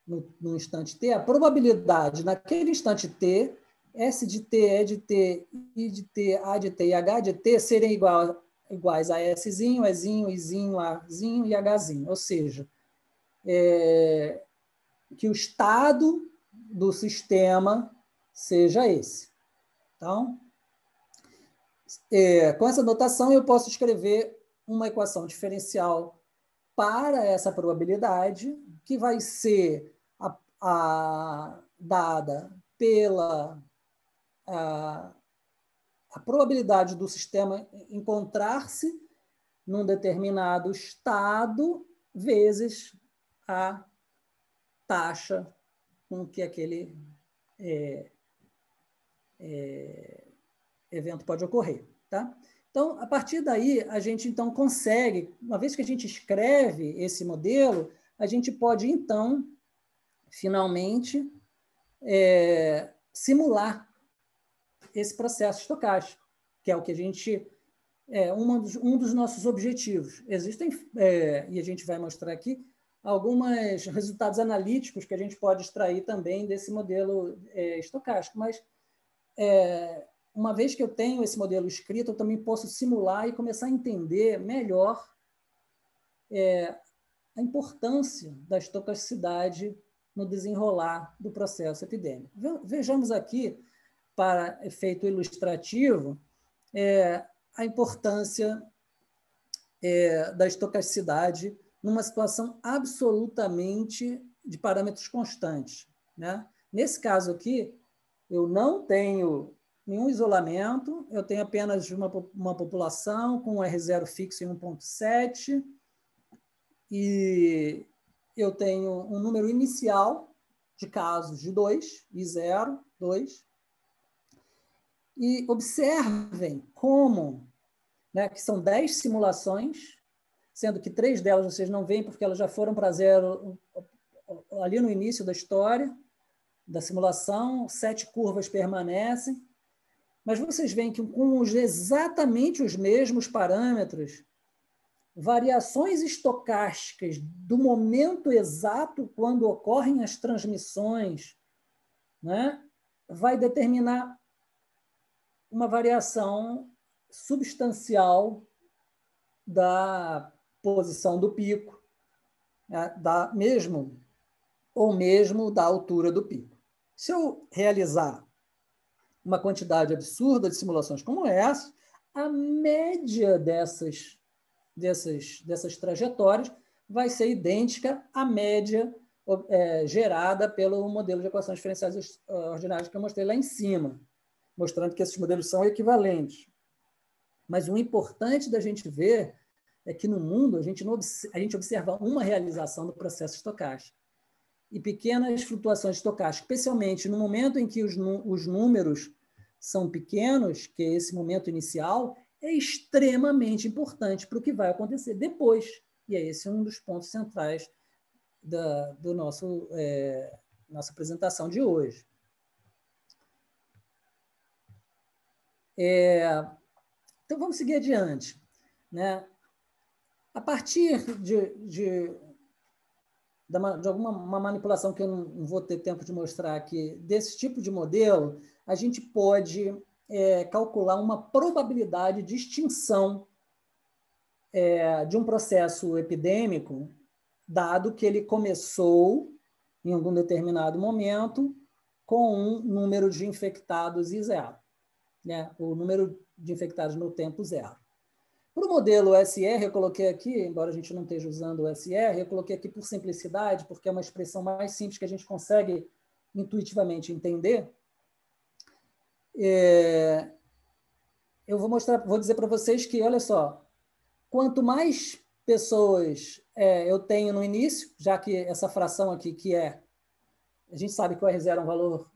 no instante t, a probabilidade naquele instante t, S de t, E de t, I de t, A de t e H de t serem iguais a Szinho, Ezinho, Izinho, Azinho e Hzinho. Ou seja, que o estado do sistema seja esse. Então, com essa notação, eu posso escrever uma equação diferencial para essa probabilidade, que vai ser dada pela a probabilidade do sistema encontrar-se num determinado estado vezes a taxa com que aquele evento pode ocorrer. Tá? Então, a partir daí, a gente então consegue, uma vez que a gente escreve esse modelo, a gente pode então, finalmente, simular esse processo estocástico, que é o que a gente um dos nossos objetivos. Existem, e a gente vai mostrar aqui, alguns resultados analíticos que a gente pode extrair também desse modelo estocástico, mas uma vez que eu tenho esse modelo escrito, eu também posso simular e começar a entender melhor a importância da estocasticidade no desenrolar do processo epidêmico. Vejamos aqui, para efeito ilustrativo, a importância da estocasticidade numa situação absolutamente de parâmetros constantes, né? Nesse caso aqui, eu não tenho nenhum isolamento, eu tenho apenas uma população com R0 fixo em 1,7 e eu tenho um número inicial de casos de 2, I0, 2. E observem como, né, que são 10 simulações, sendo que 3 delas vocês não veem porque elas já foram para zero ali no início da história, da simulação, 7 curvas permanecem, mas vocês veem que com exatamente os mesmos parâmetros, variações estocásticas do momento exato quando ocorrem as transmissões, né, vai determinar uma variação substancial da posição do pico, né, mesmo da altura do pico. Se eu realizar uma quantidade absurda de simulações como essa, a média dessas trajetórias vai ser idêntica à média gerada pelo modelo de equações diferenciais ordinárias que eu mostrei lá em cima, mostrando que esses modelos são equivalentes. Mas o importante da gente ver é que no mundo a gente observa uma realização do processo estocástico. E pequenas flutuações estocásticas, especialmente no momento em que os números são pequenos, que é esse momento inicial, é extremamente importante para o que vai acontecer depois. E é esse um dos pontos centrais do nossa apresentação de hoje. Então, vamos seguir adiante, né? A partir de alguma manipulação que eu não vou ter tempo de mostrar aqui, desse tipo de modelo, a gente pode calcular uma probabilidade de extinção de um processo epidêmico, dado que ele começou, em algum determinado momento, com um número de infectados e zero, né? O número de infectados no tempo zero. Para o modelo SR, eu coloquei aqui, embora a gente não esteja usando o SR, eu coloquei aqui por simplicidade, porque é uma expressão mais simples que a gente consegue intuitivamente entender. Eu vou dizer para vocês que, olha só, quanto mais pessoas eu tenho no início, já que essa fração aqui, a gente sabe que o R0 é um valor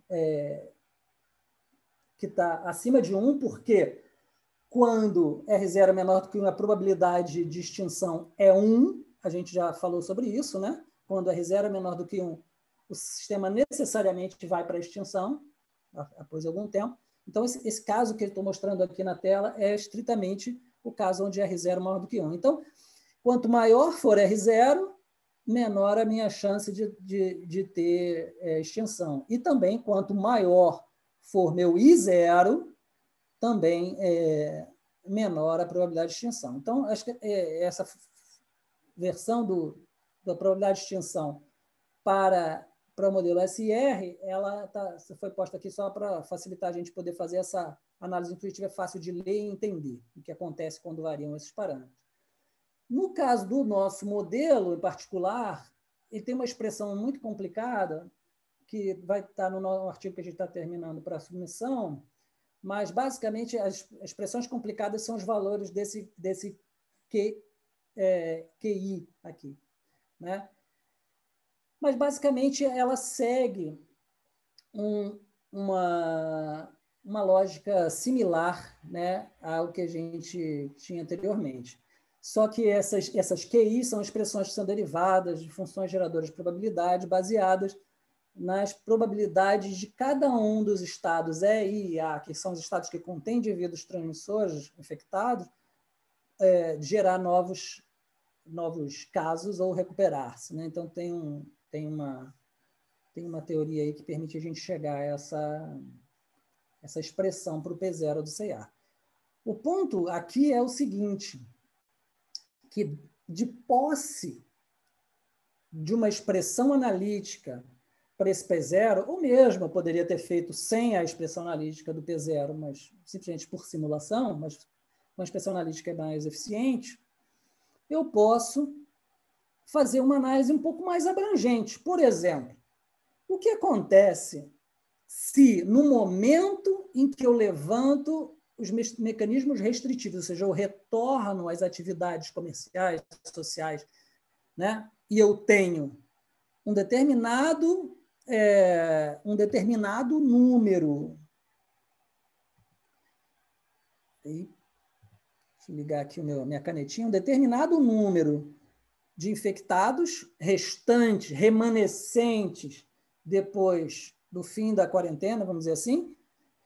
que está acima de 1, porque quando R0 é menor do que 1, a probabilidade de extinção é 1, a gente já falou sobre isso, né? Quando R0 é menor do que 1, o sistema necessariamente vai para a extinção, após algum tempo. Então, esse caso que eu estou mostrando aqui na tela é estritamente o caso onde R0 é maior do que 1. Então, quanto maior for R0, menor a minha chance de ter extinção. E também, quanto maior for meu I0, também menor a probabilidade de extinção. Então, acho que essa versão da probabilidade de extinção para o modelo SR, ela foi posta aqui só para facilitar a gente poder fazer essa análise intuitiva, fácil de ler e entender o que acontece quando variam esses parâmetros. No caso do nosso modelo em particular, ele tem uma expressão muito complicada, que vai estar no artigo que a gente está terminando para a submissão, mas, basicamente, as expressões complicadas são os valores desse QI aqui, né? Mas, basicamente, ela segue uma uma lógica similar, né, ao que a gente tinha anteriormente. Só que essas QI são expressões que são derivadas de funções geradoras de probabilidade baseadas nas probabilidades de cada um dos estados E, I e A, que são os estados que contêm indivíduos transmissores infectados, de gerar novos casos ou recuperar-se, né? Então, tem uma teoria aí que permite a gente chegar a essa expressão para o P0 do CA. O ponto aqui é o seguinte, que de posse de uma expressão analítica para esse P0, ou mesmo eu poderia ter feito sem a expressão analítica do P0, mas simplesmente por simulação, mas uma expressão analítica é mais eficiente, eu posso fazer uma análise um pouco mais abrangente. Por exemplo, o que acontece se, no momento em que eu levanto os mecanismos restritivos, ou seja, eu retorno às atividades comerciais, sociais, né? E eu tenho um determinado número. Deixa eu ligar aqui minha canetinha. Um determinado número de infectados restantes, remanescentes, depois do fim da quarentena, vamos dizer assim,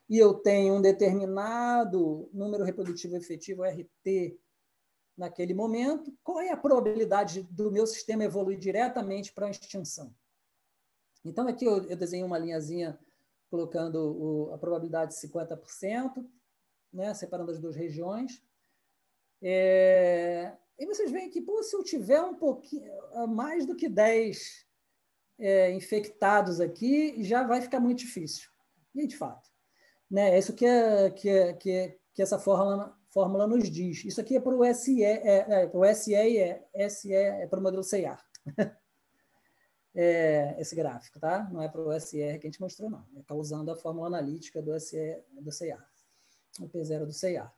e eu tenho um determinado número reprodutivo efetivo, RT, naquele momento, qual é a probabilidade do meu sistema evoluir diretamente para a extinção? Então, aqui eu desenhei uma linhazinha colocando a probabilidade de 50%, né, separando as duas regiões. E vocês veem que, se eu tiver um pouquinho, mais do que 10 infectados aqui, já vai ficar muito difícil. E, de fato, né, é isso que essa fórmula nos diz. Isso aqui é para o SE, para o SE e SE é para o modelo CIAR. Esse gráfico, tá? Não é para o SR que a gente mostrou, não. Está usando a fórmula analítica do SE do CIAR, o P0 do CIAR.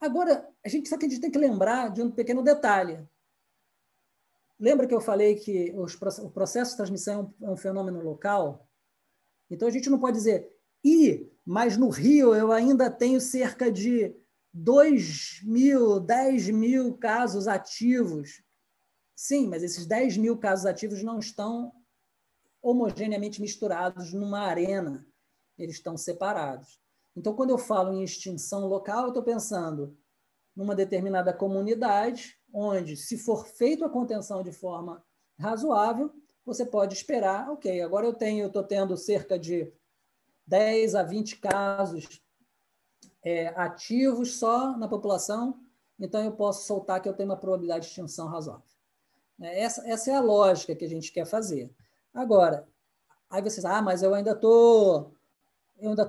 Agora, só que a gente tem que lembrar de um pequeno detalhe. Lembra que eu falei que o processo de transmissão é um fenômeno local? Então, a gente não pode dizer, mas no Rio eu ainda tenho cerca de 2.000, 10.000 casos ativos. Sim, mas esses 10.000 casos ativos não estão homogeneamente misturados numa arena. Eles estão separados. Então, quando eu falo em extinção local, eu estou pensando numa determinada comunidade, onde, se for feita a contenção de forma razoável, você pode esperar, ok, agora eu estou tendo cerca de 10 a 20 casos ativos só na população, então eu posso soltar que eu tenho uma probabilidade de extinção razoável. Essa é a lógica que a gente quer fazer. Agora, aí vocês, mas eu ainda estou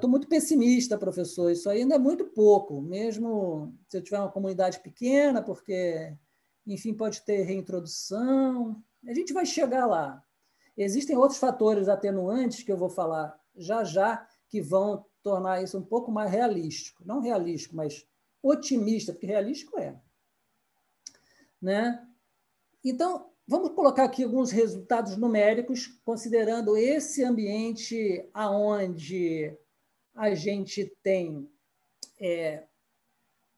muito pessimista, professor, isso ainda é muito pouco, mesmo se eu tiver uma comunidade pequena, porque, enfim, pode ter reintrodução, a gente vai chegar lá. Existem outros fatores atenuantes que eu vou falar já, que vão tornar isso um pouco mais realístico. Não realístico, mas otimista, porque realístico é. Né? Então, vamos colocar aqui alguns resultados numéricos, considerando esse ambiente onde a gente tem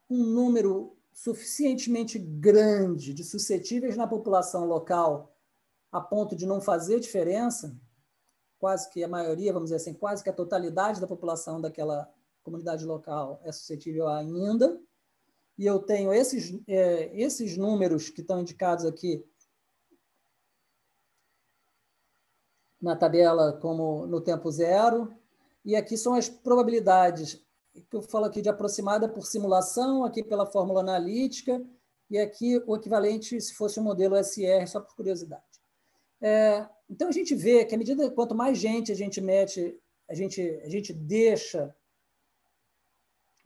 um número suficientemente grande de suscetíveis na população local a ponto de não fazer diferença, quase que a maioria, vamos dizer assim, quase que a totalidade da população daquela comunidade local é suscetível ainda, e eu tenho esses números que estão indicados aqui na tabela como no tempo zero, e aqui são as probabilidades, que eu falo aqui de aproximada por simulação, aqui pela fórmula analítica, e aqui o equivalente se fosse um modelo SR, só por curiosidade. Então, a gente vê que, à medida quanto mais gente a gente mete, a gente deixa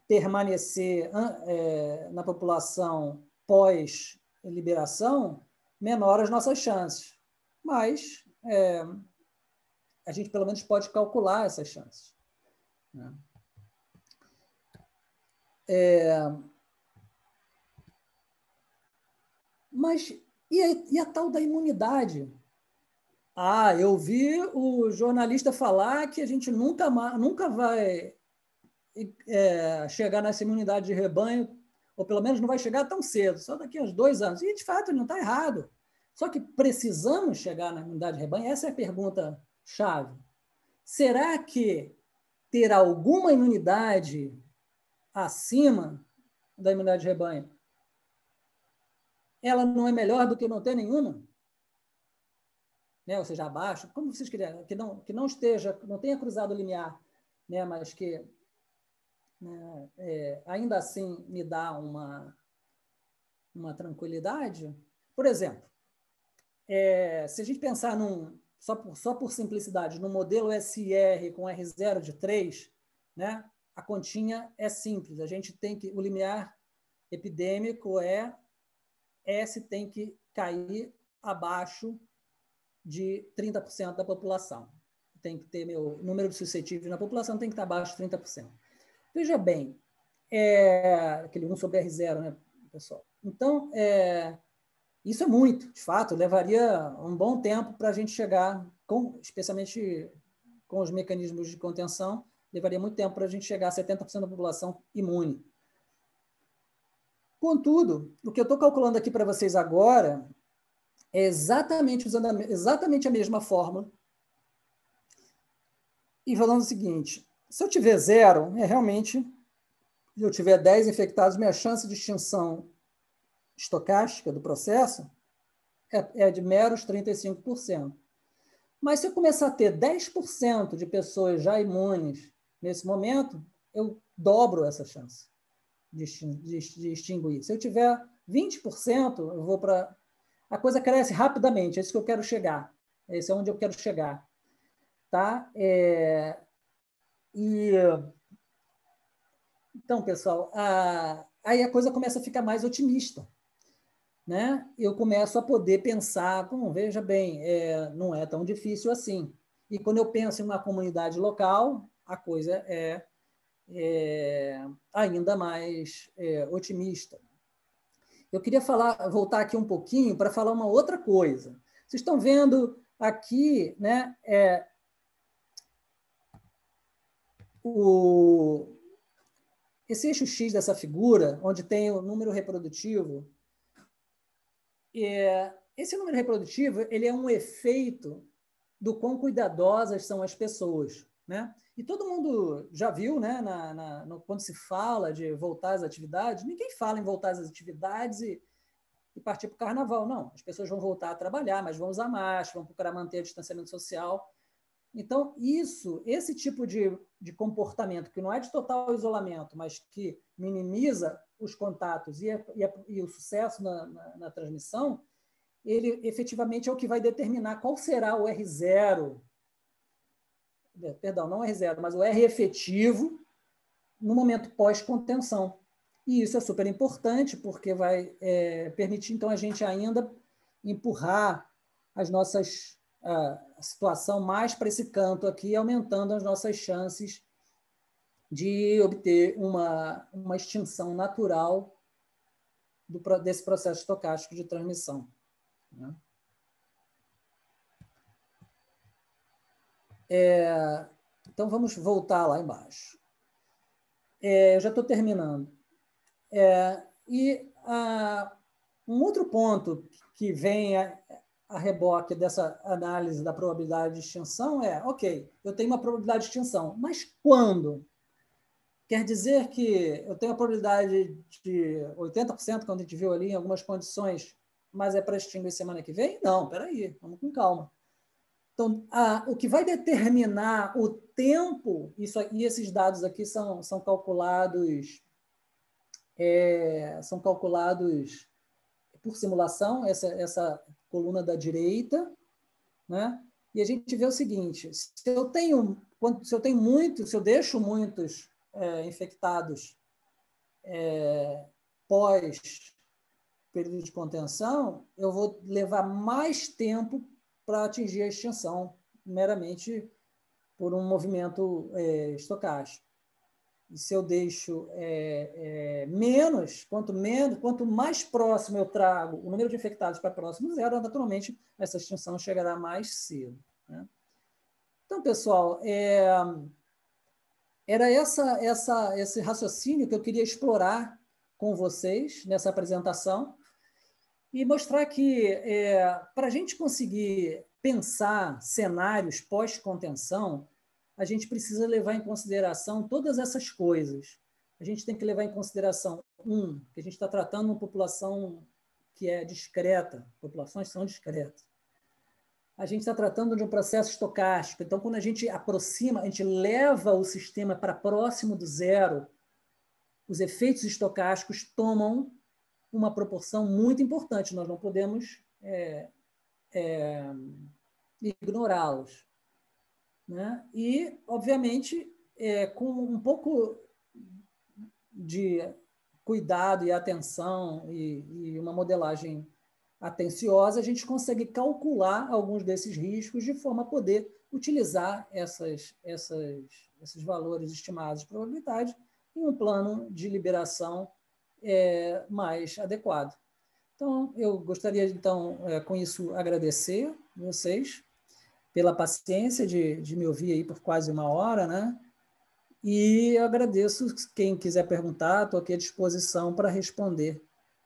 permanecer na população pós-liberação, menor as nossas chances. Mas a gente, pelo menos, pode calcular essas chances. Né? Mas e a tal da imunidade? Eu vi o jornalista falar que a gente nunca vai chegar nessa imunidade de rebanho, ou pelo menos não vai chegar tão cedo, só daqui a uns 2 anos. E, de fato, ele não está errado. Só que precisamos chegar na imunidade de rebanho? Essa é a pergunta-chave. Será que ter alguma imunidade acima da imunidade de rebanho, ela não é melhor do que não ter nenhuma? Né? Ou seja, abaixo, como vocês quiserem, que não esteja, não tenha cruzado o limiar, né? Mas que, né, ainda assim me dá uma tranquilidade. Por exemplo, se a gente pensar só por simplicidade, no modelo SR com R0 de 3, né, a continha é simples. A gente tem que, o limiar epidêmico S tem que cair abaixo de 30% da população. Tem que ter meu número de suscetíveis na população tem que estar abaixo de 30%. Veja bem, aquele 1 sobre R0, né, pessoal? Então, isso é muito, de fato, levaria um bom tempo para a gente chegar, especialmente com os mecanismos de contenção, levaria muito tempo para a gente chegar a 70% da população imune. Contudo, o que eu estou calculando aqui para vocês agora é usando exatamente a mesma fórmula e falando o seguinte: se eu tiver 0, realmente, se eu tiver 10 infectados, minha chance de extinção estocástica do processo é de meros 35%. Mas se eu começar a ter 10% de pessoas já imunes nesse momento, eu dobro essa chance de extinguir. Se eu tiver 20%, eu vou para... A coisa cresce rapidamente, é isso que eu quero chegar. Esse é onde eu quero chegar. Tá? Então, pessoal, aí a coisa começa a ficar mais otimista. Né? Eu começo a poder pensar, veja bem, não é tão difícil assim. E quando eu penso em uma comunidade local, a coisa é ainda mais otimista. Eu queria voltar aqui um pouquinho para falar uma outra coisa. Vocês estão vendo aqui, né, esse eixo X dessa figura, onde tem o número reprodutivo. Esse número reprodutivo ele é um efeito do quão cuidadosas são as pessoas. Né? E todo mundo já viu, né, quando se fala de voltar às atividades, ninguém fala em voltar às atividades e partir para o carnaval. Não, as pessoas vão voltar a trabalhar, mas vão usar máscara, vão procurar manter o distanciamento social. Então, esse tipo de comportamento, que não é de total isolamento, mas que minimiza os contatos e o sucesso na transmissão, ele efetivamente é o que vai determinar qual será o R0, perdão, não o R0, mas o R efetivo no momento pós-contenção. E isso é super importante, porque vai permitir, então, a gente ainda empurrar a situação mais para esse canto aqui, aumentando as nossas chances de obter uma extinção natural desse processo estocástico de transmissão. Né? Então, vamos voltar lá embaixo. Eu já estou terminando. Um outro ponto que vem a reboque dessa análise da probabilidade de extinção ok, eu tenho uma probabilidade de extinção, mas quando? Quer dizer que eu tenho a probabilidade de 80%, quando a gente viu ali em algumas condições, mas é para extinguir semana que vem? Não, espera aí, vamos com calma. Então, o que vai determinar o tempo, e esses dados aqui são calculados por simulação, essa coluna da direita, né? E a gente vê o seguinte: se eu deixo muitos infectados pós período de contenção, eu vou levar mais tempo para atingir a extinção, meramente por um movimento estocástico. E se eu deixo menos, quanto mais próximo eu trago o número de infectados para próximo zero, naturalmente essa extinção chegará mais cedo. Né? Então, pessoal, era esse raciocínio que eu queria explorar com vocês nessa apresentação e mostrar que, para a gente conseguir pensar cenários pós-contenção, a gente precisa levar em consideração todas essas coisas. A gente tem que levar em consideração, que a gente está tratando uma população que é discreta, populações são discretas. A gente está tratando de um processo estocástico. Então, quando a gente aproxima, a gente leva o sistema para próximo do zero, os efeitos estocásticos tomam uma proporção muito importante. Nós não podemos ignorá-los. Né? E, obviamente, com um pouco de cuidado e atenção e uma modelagem atenciosa, a gente consegue calcular alguns desses riscos de forma a poder utilizar esses valores estimados de probabilidade em um plano de liberação mais adequado. Então, eu gostaria, então, com isso, agradecer vocês pela paciência de me ouvir aí por quase uma hora, né? E eu agradeço quem quiser perguntar, estou aqui à disposição para responder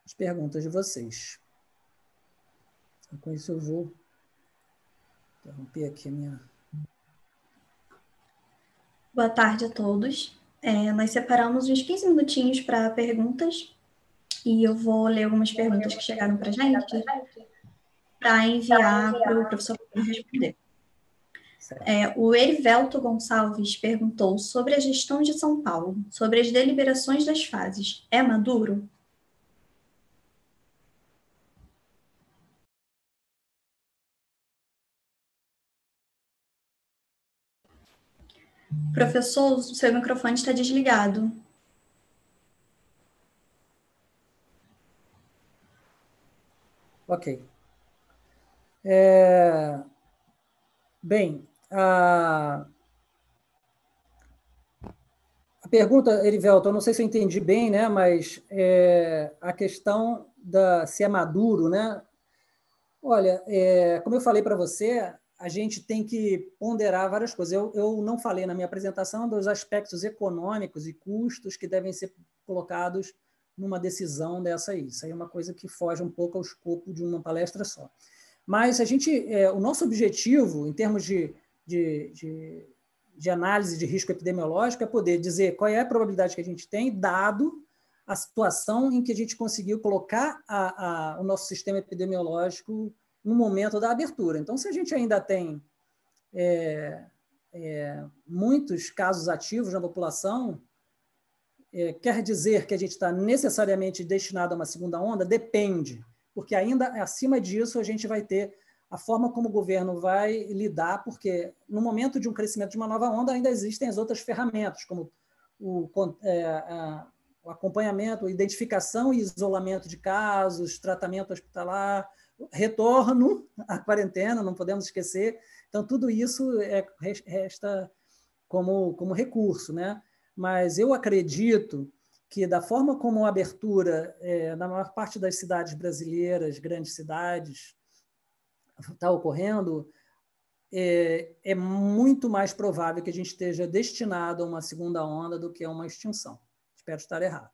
as perguntas de vocês. Então, com isso eu vou interromper aqui a minha... Boa tarde a todos. Nós separamos uns 15 minutinhos para perguntas e eu vou ler algumas perguntas que chegaram para a gente para enviar para o professor responder. O Erivelto Gonçalves perguntou sobre a gestão de São Paulo, sobre as deliberações das fases. É maduro? Professor, o seu microfone está desligado. Ok. Bem, a pergunta, Erivelto, eu não sei se eu entendi bem, né, mas a questão se é maduro, né? Olha, como eu falei para você, a gente tem que ponderar várias coisas. Eu não falei na minha apresentação dos aspectos econômicos e custos que devem ser colocados numa decisão dessa aí. Isso aí é uma coisa que foge um pouco ao escopo de uma palestra só. Mas o nosso objetivo, em termos de análise de risco epidemiológico, é poder dizer qual é a probabilidade que a gente tem, dado a situação em que a gente conseguiu colocar o nosso sistema epidemiológico no momento da abertura. Então, se a gente ainda tem muitos casos ativos na população, quer dizer que a gente está necessariamente destinado a uma segunda onda? Depende, porque ainda acima disso a gente vai ter a forma como o governo vai lidar, porque no momento de um crescimento de uma nova onda ainda existem as outras ferramentas, como o acompanhamento, identificação e isolamento de casos, tratamento hospitalar, retorno à quarentena, não podemos esquecer. Então, tudo isso resta como recurso, né? Mas eu acredito que, da forma como a abertura, na maior parte das cidades brasileiras, grandes cidades, está ocorrendo, é muito mais provável que a gente esteja destinado a uma segunda onda do que a uma extinção. Espero estar errado.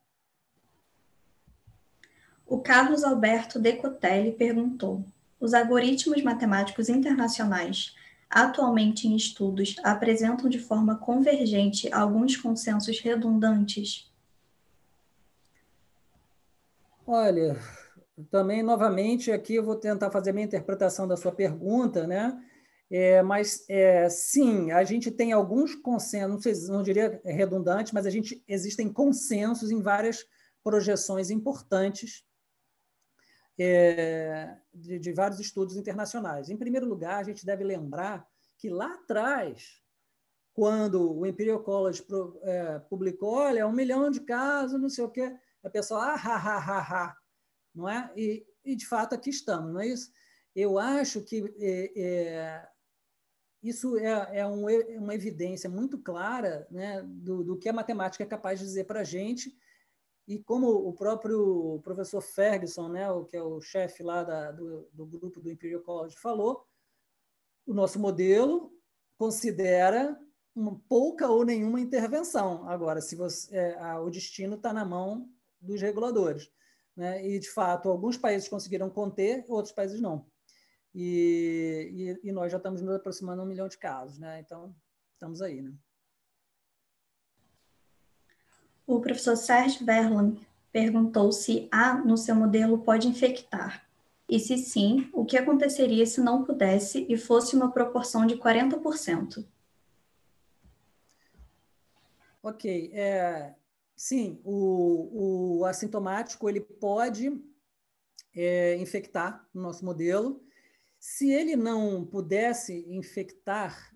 O Carlos Alberto Decotelli perguntou: os algoritmos matemáticos internacionais, atualmente em estudos, apresentam de forma convergente alguns consensos redundantes? Olha, também, novamente, aqui eu vou tentar fazer a minha interpretação da sua pergunta, né? Mas, sim, a gente tem alguns consensos, não diria redundante, mas existem consensos em várias projeções importantes de vários estudos internacionais. Em primeiro lugar, a gente deve lembrar que lá atrás, quando o Imperial College publicou, olha, 1 milhão de casos, não sei o quê, a pessoa, não é? E, de fato, aqui estamos, não é isso? Eu acho que isso é uma evidência muito clara, né, do que a matemática é capaz de dizer para a gente, e como o próprio professor Ferguson, né, que é o chefe lá do grupo do Imperial College, falou, o nosso modelo considera pouca ou nenhuma intervenção. Agora, se o destino está na mão dos reguladores, né? E, de fato, alguns países conseguiram conter, outros países não. E nós já estamos nos aproximando de 1 milhão de casos, né? Então, estamos aí, né? O professor Sérgio Verlan perguntou se A no seu modelo pode infectar. E se sim, o que aconteceria se não pudesse e fosse uma proporção de 40%? Ok. Sim, o assintomático ele pode infectar no nosso modelo. Se ele não pudesse infectar,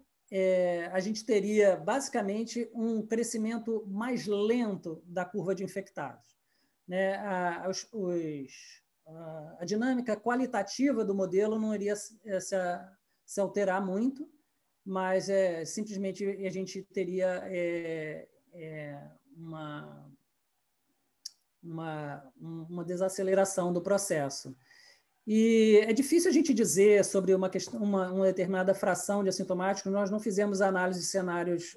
a gente teria basicamente um crescimento mais lento da curva de infectados, né? A dinâmica qualitativa do modelo não iria se alterar muito, mas simplesmente a gente teria uma desaceleração do processo. E é difícil a gente dizer sobre uma determinada fração de assintomáticos, nós não fizemos análise de cenários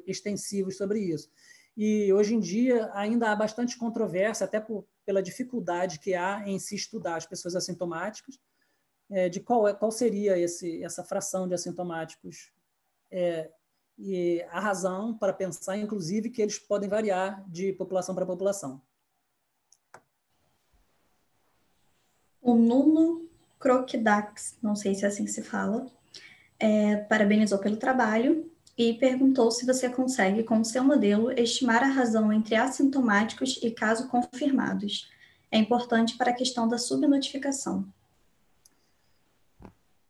extensivos sobre isso. E hoje em dia ainda há bastante controvérsia, até pela dificuldade que há em se estudar as pessoas assintomáticas, de qual seria essa fração de assintomáticos. E a razão para pensar, inclusive, que eles podem variar de população para população. O Nuno Croquidax, não sei se é assim que se fala, parabenizou pelo trabalho e perguntou se você consegue, com o seu modelo, estimar a razão entre assintomáticos e casos confirmados. É importante para a questão da subnotificação.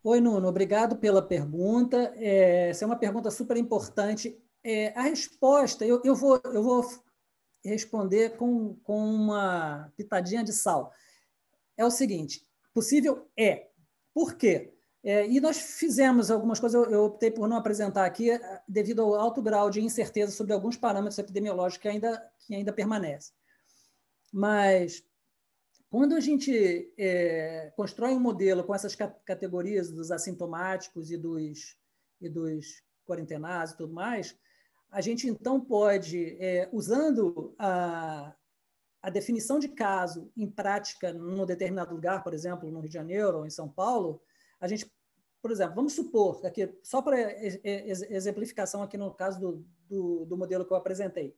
Oi, Nuno, obrigado pela pergunta. Essa é uma pergunta super importante. A resposta, eu vou responder com uma pitadinha de sal. É o seguinte, possível é. Por quê? E nós fizemos algumas coisas, eu optei por não apresentar aqui, devido ao alto grau de incerteza sobre alguns parâmetros epidemiológicos que ainda permanecem. Mas, quando a gente constrói um modelo com essas categorias dos assintomáticos e dos quarentenados e tudo mais, a gente, então, pode, usando a definição de caso em prática num determinado lugar, por exemplo, no Rio de Janeiro ou em São Paulo, a gente, por exemplo, vamos supor, aqui, só para exemplificação aqui no caso do modelo que eu apresentei,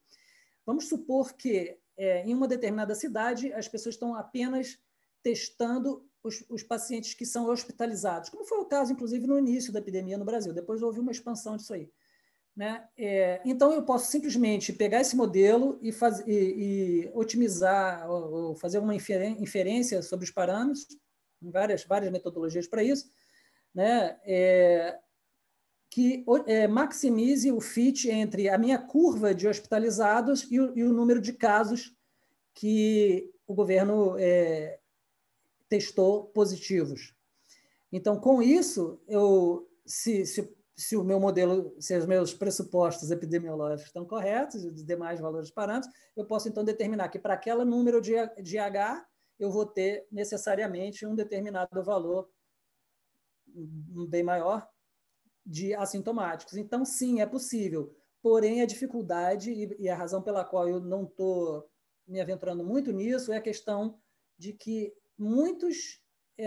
vamos supor que em uma determinada cidade as pessoas estão apenas testando os pacientes que são hospitalizados, como foi o caso, inclusive, no início da epidemia no Brasil. Depois houve uma expansão disso aí. Né? Então, eu posso simplesmente pegar esse modelo e otimizar, ou fazer uma inferência sobre os parâmetros, várias metodologias para isso, né? Que maximize o fit entre a minha curva de hospitalizados e o número de casos que o governo testou positivos. Então, com isso, se o meu modelo, se os meus pressupostos epidemiológicos estão corretos, e os demais valores parâmetros, eu posso, então, determinar que para aquele número de H, eu vou ter necessariamente um determinado valor bem maior de assintomáticos. Então, sim, é possível. Porém, a dificuldade e a razão pela qual eu não estou me aventurando muito nisso é a questão de que muitos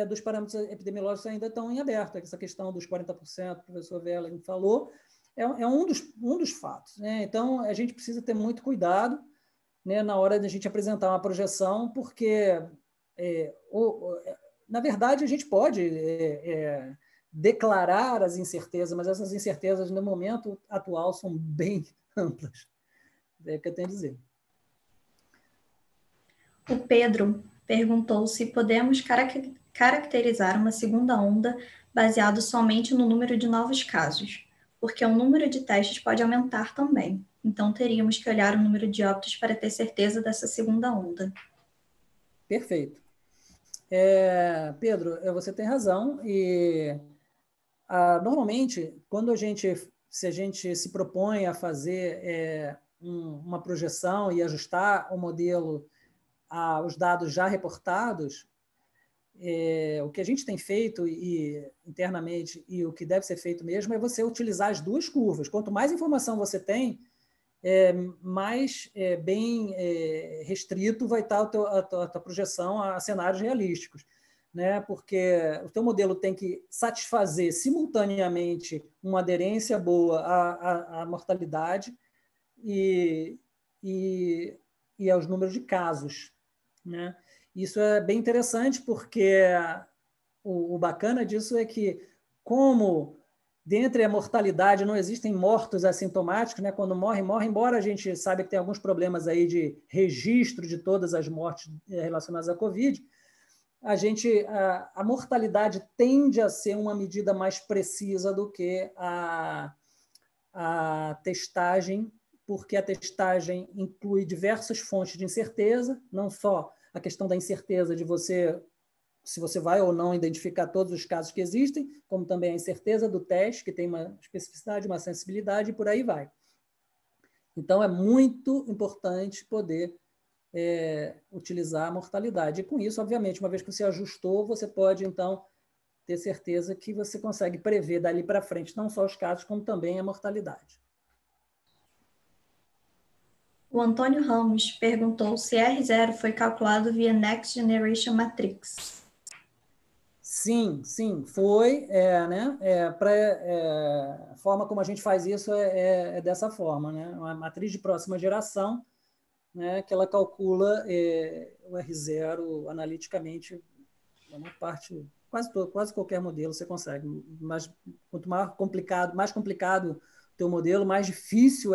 dos parâmetros epidemiológicos ainda estão em aberto. Essa questão dos 40%, que o professor Verlan falou, é um dos fatos. Né? Então, a gente precisa ter muito cuidado, né, na hora de a gente apresentar uma projeção, porque, na verdade, a gente pode declarar as incertezas, mas essas incertezas, no momento atual, são bem amplas. É o que eu tenho a dizer. O Pedro perguntou se podemos caracterizar uma segunda onda baseado somente no número de novos casos, porque o número de testes pode aumentar também. Então, teríamos que olhar o número de óbitos para ter certeza dessa segunda onda. Perfeito. Pedro, você tem razão. E normalmente, quando se a gente se propõe a fazer uma projeção e ajustar o modelo aos dados já reportados, o que a gente tem feito internamente e o que deve ser feito mesmo é você utilizar as duas curvas. Quanto mais informação você tem, mais bem restrito vai estar a tua projeção a cenários realísticos, né? Porque o teu modelo tem que satisfazer simultaneamente uma aderência boa à mortalidade e aos números de casos, né? Isso é bem interessante porque o bacana disso é que, como dentre a mortalidade não existem mortos assintomáticos, né? Quando morre, embora a gente saiba que tem alguns problemas aí de registro de todas as mortes relacionadas à Covid, a mortalidade tende a ser uma medida mais precisa do que a testagem, porque a testagem inclui diversas fontes de incerteza, não só a questão da incerteza de se você vai ou não identificar todos os casos que existem, como também a incerteza do teste, que tem uma especificidade, uma sensibilidade, e por aí vai. Então, é muito importante poder utilizar a mortalidade. E com isso, obviamente, uma vez que você ajustou, você pode, então, ter certeza que você consegue prever dali para frente não só os casos, como também a mortalidade. O Antônio Ramos perguntou se R0 foi calculado via Next Generation Matrix. Sim, foi, né? A forma como a gente faz isso é dessa forma, né? Uma matriz de próxima geração, né? Que ela calcula o R0 analiticamente, uma parte, quase qualquer modelo você consegue, mas quanto mais complicado o teu modelo, mais difícil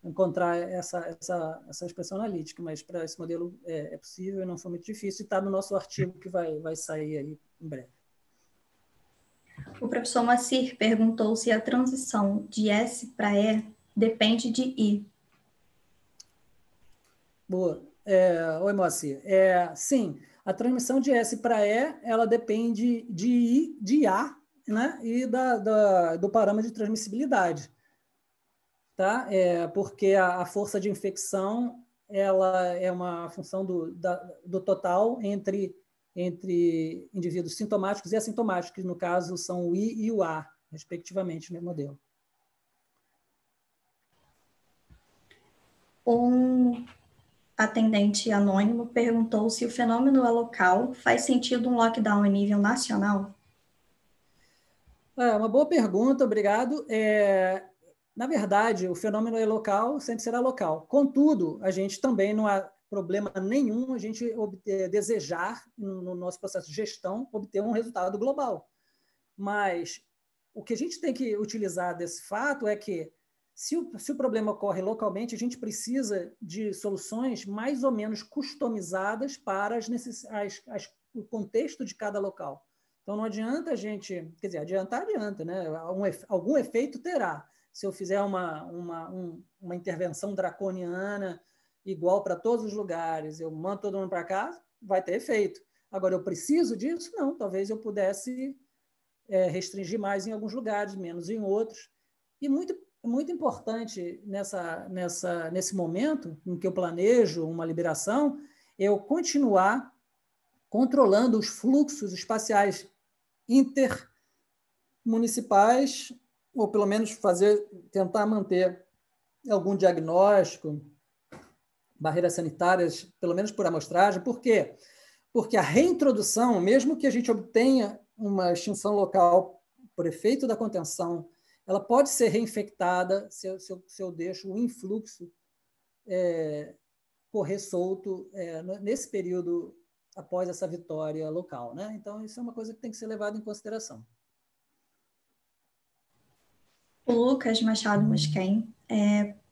encontrar essa expressão analítica, mas para esse modelo é possível e não foi muito difícil, e está no nosso artigo que vai sair aí em breve. O professor Moacir perguntou se a transição de S para E depende de I. Boa. Oi, Moacir. Sim, a transmissão de S para E, ela depende de I, de A, né? E do parâmetro de transmissibilidade. Tá? Porque a força de infecção ela é uma função do total entre indivíduos sintomáticos e assintomáticos, que no caso são o I e o A, respectivamente, no modelo. Um atendente anônimo perguntou se o fenômeno é local, faz sentido um lockdown em nível nacional? Uma boa pergunta, obrigado. Na verdade, o fenômeno é local, sempre será local. Contudo, a gente também não há problema nenhum a gente desejar, no nosso processo de gestão, obter um resultado global. Mas o que a gente tem que utilizar desse fato é que, se o problema ocorre localmente, a gente precisa de soluções mais ou menos customizadas para o contexto de cada local. Então, não adianta a gente... Quer dizer, adianta, né? Algum efeito terá. Se eu fizer uma intervenção draconiana igual para todos os lugares, eu mando todo mundo para casa, vai ter efeito. Agora, eu preciso disso? Não. Talvez eu pudesse restringir mais em alguns lugares, menos em outros. E muito importante nesse momento em que eu planejo uma liberação, eu continuar controlando os fluxos espaciais intermunicipais, ou pelo menos tentar manter algum diagnóstico, barreiras sanitárias, pelo menos por amostragem. Por quê? Porque a reintrodução, mesmo que a gente obtenha uma extinção local por efeito da contenção, ela pode ser reinfectada se eu deixo o influxo correr solto nesse período após essa vitória local, né? Então, isso é uma coisa que tem que ser levada em consideração. O Lucas Machado Musquem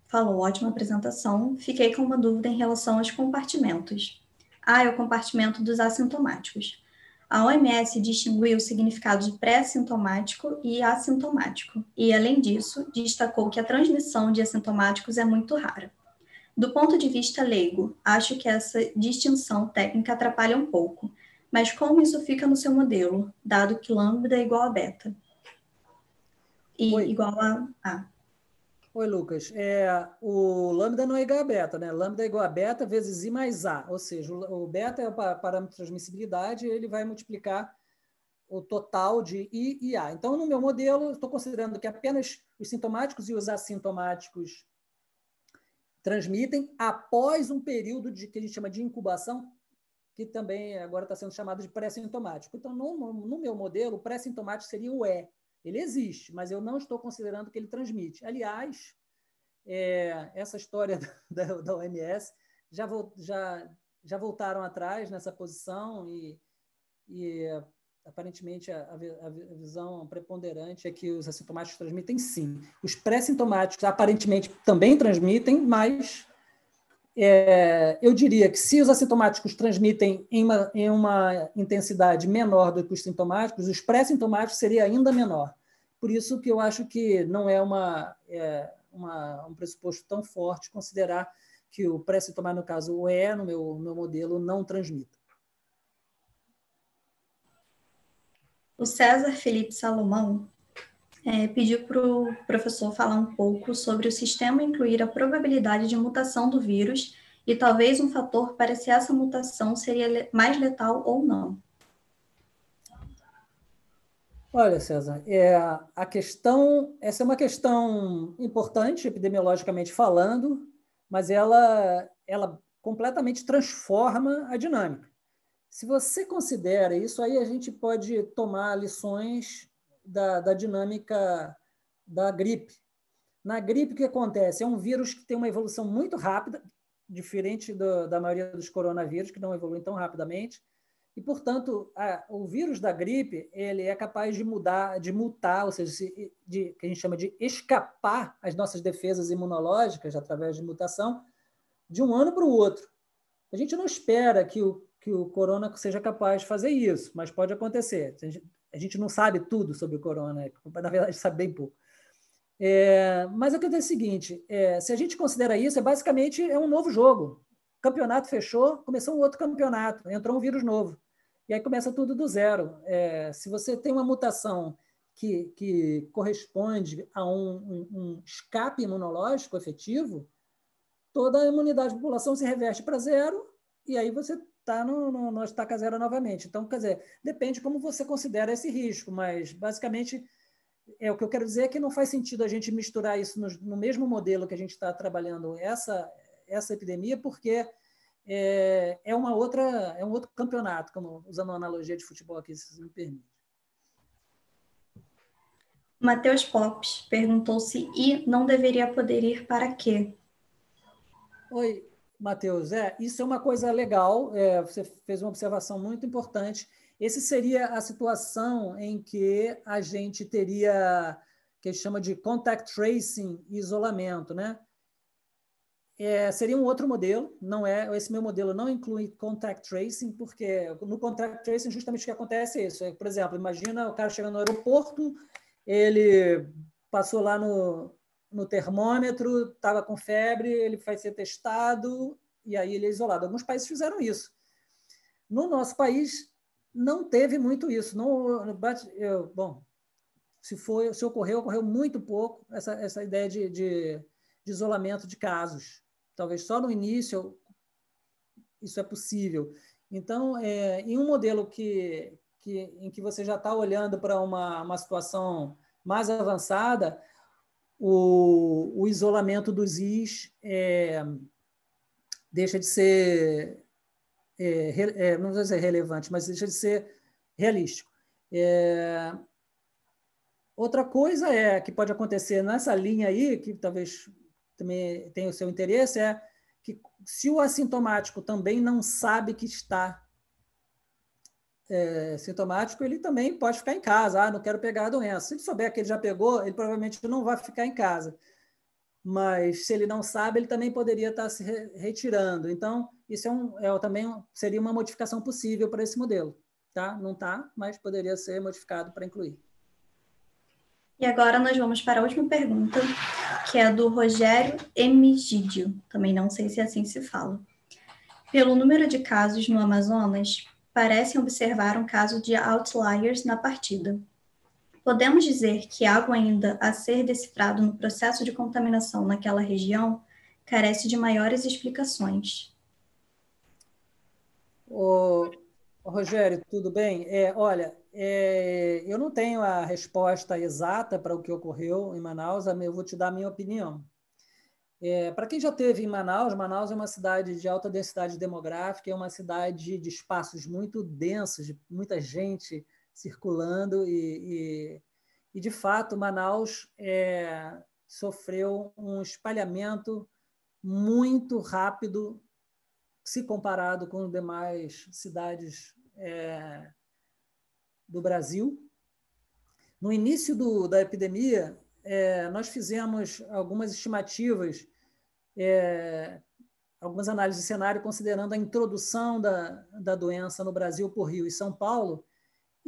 falou, ótima apresentação, fiquei com uma dúvida em relação aos compartimentos. É o compartimento dos assintomáticos. A OMS distinguiu o significado de pré-assintomático e assintomático, e, além disso, destacou que a transmissão de assintomáticos é muito rara. Do ponto de vista leigo, acho que essa distinção técnica atrapalha um pouco, mas como isso fica no seu modelo, dado que lambda é igual a beta? E igual a A. Oi, Lucas. O lambda não é igual a beta, né? Lambda é igual a beta vezes I mais A, ou seja, o beta é o parâmetro de transmissibilidade, ele vai multiplicar o total de I e A. Então, no meu modelo, estou considerando que apenas os sintomáticos e os assintomáticos transmitem após um período que a gente chama de incubação, que também agora está sendo chamado de pré-sintomático. Então, no meu modelo, o pré-sintomático seria o E. Ele existe, mas eu não estou considerando que ele transmite. Aliás, essa história da OMS já voltaram atrás nessa posição e aparentemente a visão preponderante é que os assintomáticos transmitem sim. Os pré-sintomáticos aparentemente também transmitem, mas eu diria que se os assintomáticos transmitem em uma intensidade menor do que os sintomáticos, os pré-sintomáticos seria ainda menor. Por isso que eu acho que não é um pressuposto tão forte considerar que o pré-sintomático, no caso o E, no meu modelo, não transmita. O César Felipe Salomão pediu para o professor falar um pouco sobre o sistema incluir a probabilidade de mutação do vírus e talvez um fator para se essa mutação seria mais letal ou não. Olha, César, essa é uma questão importante, epidemiologicamente falando, mas ela completamente transforma a dinâmica. Se você considera isso, aí a gente pode tomar lições da dinâmica da gripe. Na gripe, o que acontece? É um vírus que tem uma evolução muito rápida, diferente da maioria dos coronavírus, que não evoluem tão rapidamente, e, portanto, o vírus da gripe ele é capaz de mutar, ou seja, que a gente chama de escapar as nossas defesas imunológicas através de mutação, de um ano para o outro. A gente não espera que o corona seja capaz de fazer isso, mas pode acontecer. A gente não sabe tudo sobre o corona, na verdade, sabe bem pouco. Mas acontece o seguinte, se a gente considera isso, basicamente um novo jogo. O campeonato fechou, começou um outro campeonato, entrou um vírus novo. E aí começa tudo do zero. Se você tem uma mutação que corresponde a um escape imunológico efetivo, toda a imunidade da população se reverte para zero e aí você está no estaca zero novamente. Então, quer dizer, depende como você considera esse risco, mas basicamente o que eu quero dizer é que não faz sentido a gente misturar isso no mesmo modelo que a gente está trabalhando essa epidemia, porque é um outro campeonato, como usando uma analogia de futebol aqui, se me permite. Matheus Popes perguntou se I não deveria poder ir para quê? Oi, Matheus. Isso é uma coisa legal, você fez uma observação muito importante. Essa seria a situação em que a gente teria, que a gente chama de contact tracing e isolamento, né? Seria um outro modelo, esse meu modelo não inclui contact tracing, porque no contact tracing justamente o que acontece é isso. Por exemplo, imagina o cara chegando no aeroporto, ele passou lá no termômetro, estava com febre, ele vai ser testado e aí ele é isolado. Alguns países fizeram isso. No nosso país, não teve muito isso. Se ocorreu muito pouco essa ideia de isolamento de casos. Talvez só no início isso é possível. Então, em um modelo em que você já está olhando para uma situação mais avançada, o isolamento dos Is deixa de ser, não vou dizer relevante, mas deixa de ser realístico. Outra coisa que pode acontecer nessa linha aí, que talvez também tenha o seu interesse, é que se o assintomático também não sabe que está sintomático, ele também pode ficar em casa. Não quero pegar a doença. Se ele souber que ele já pegou, ele provavelmente não vai ficar em casa. Mas se ele não sabe, ele também poderia estar se retirando. Então, isso também seria uma modificação possível para esse modelo. Tá? Não está, mas poderia ser modificado para incluir. E agora nós vamos para a última pergunta, que é do Rogério Emigídio. Também não sei se assim se fala. Pelo número de casos no Amazonas, parecem observar um caso de outliers na partida. podemos dizer que algo ainda a ser decifrado no processo de contaminação naquela região carece de maiores explicações. Rogério, tudo bem? Olha, eu não tenho a resposta exata para o que ocorreu em Manaus, eu vou te dar a minha opinião. Para quem já esteve em Manaus, Manaus é uma cidade de alta densidade demográfica, é uma cidade de espaços muito densos, de muita gente circulando, de fato, Manaus sofreu um espalhamento muito rápido se comparado com demais cidades do Brasil. No início da epidemia, nós fizemos algumas estimativas, algumas análises de cenário, considerando a introdução da doença no Brasil por Rio e São Paulo,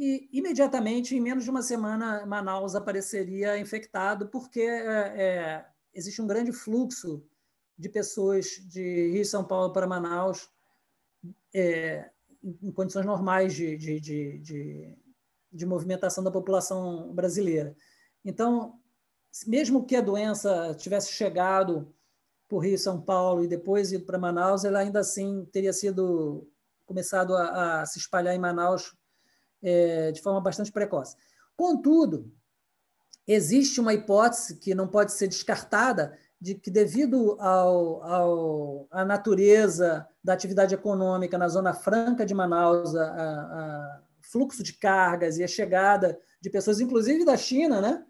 e imediatamente, em menos de uma semana, Manaus apareceria infectado, porque existe um grande fluxo de pessoas de Rio e São Paulo para Manaus em condições normais de movimentação da população brasileira. Então, mesmo que a doença tivesse chegado por Rio e São Paulo e depois ido para Manaus, ela ainda assim teria começado a se espalhar em Manaus de forma bastante precoce. Contudo, existe uma hipótese que não pode ser descartada de que, devido à natureza da atividade econômica na Zona Franca de Manaus, a fluxo de cargas e a chegada de pessoas, inclusive da China, né?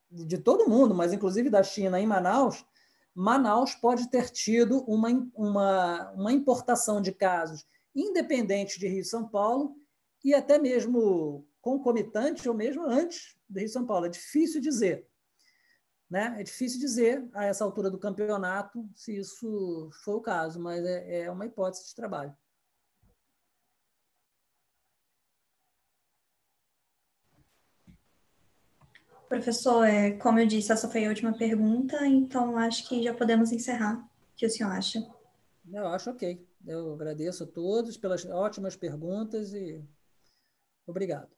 De todo mundo, mas inclusive da China em Manaus, Manaus pode ter tido uma importação de casos independente de Rio e São Paulo e até mesmo concomitante ou mesmo antes do Rio e São Paulo. É difícil dizer. Né? É difícil dizer, a essa altura do campeonato, se isso foi o caso, mas é uma hipótese de trabalho. Professor, como eu disse, essa foi a última pergunta, então acho que já podemos encerrar. O que o senhor acha? Eu acho ok. Eu agradeço a todos pelas ótimas perguntas e obrigado.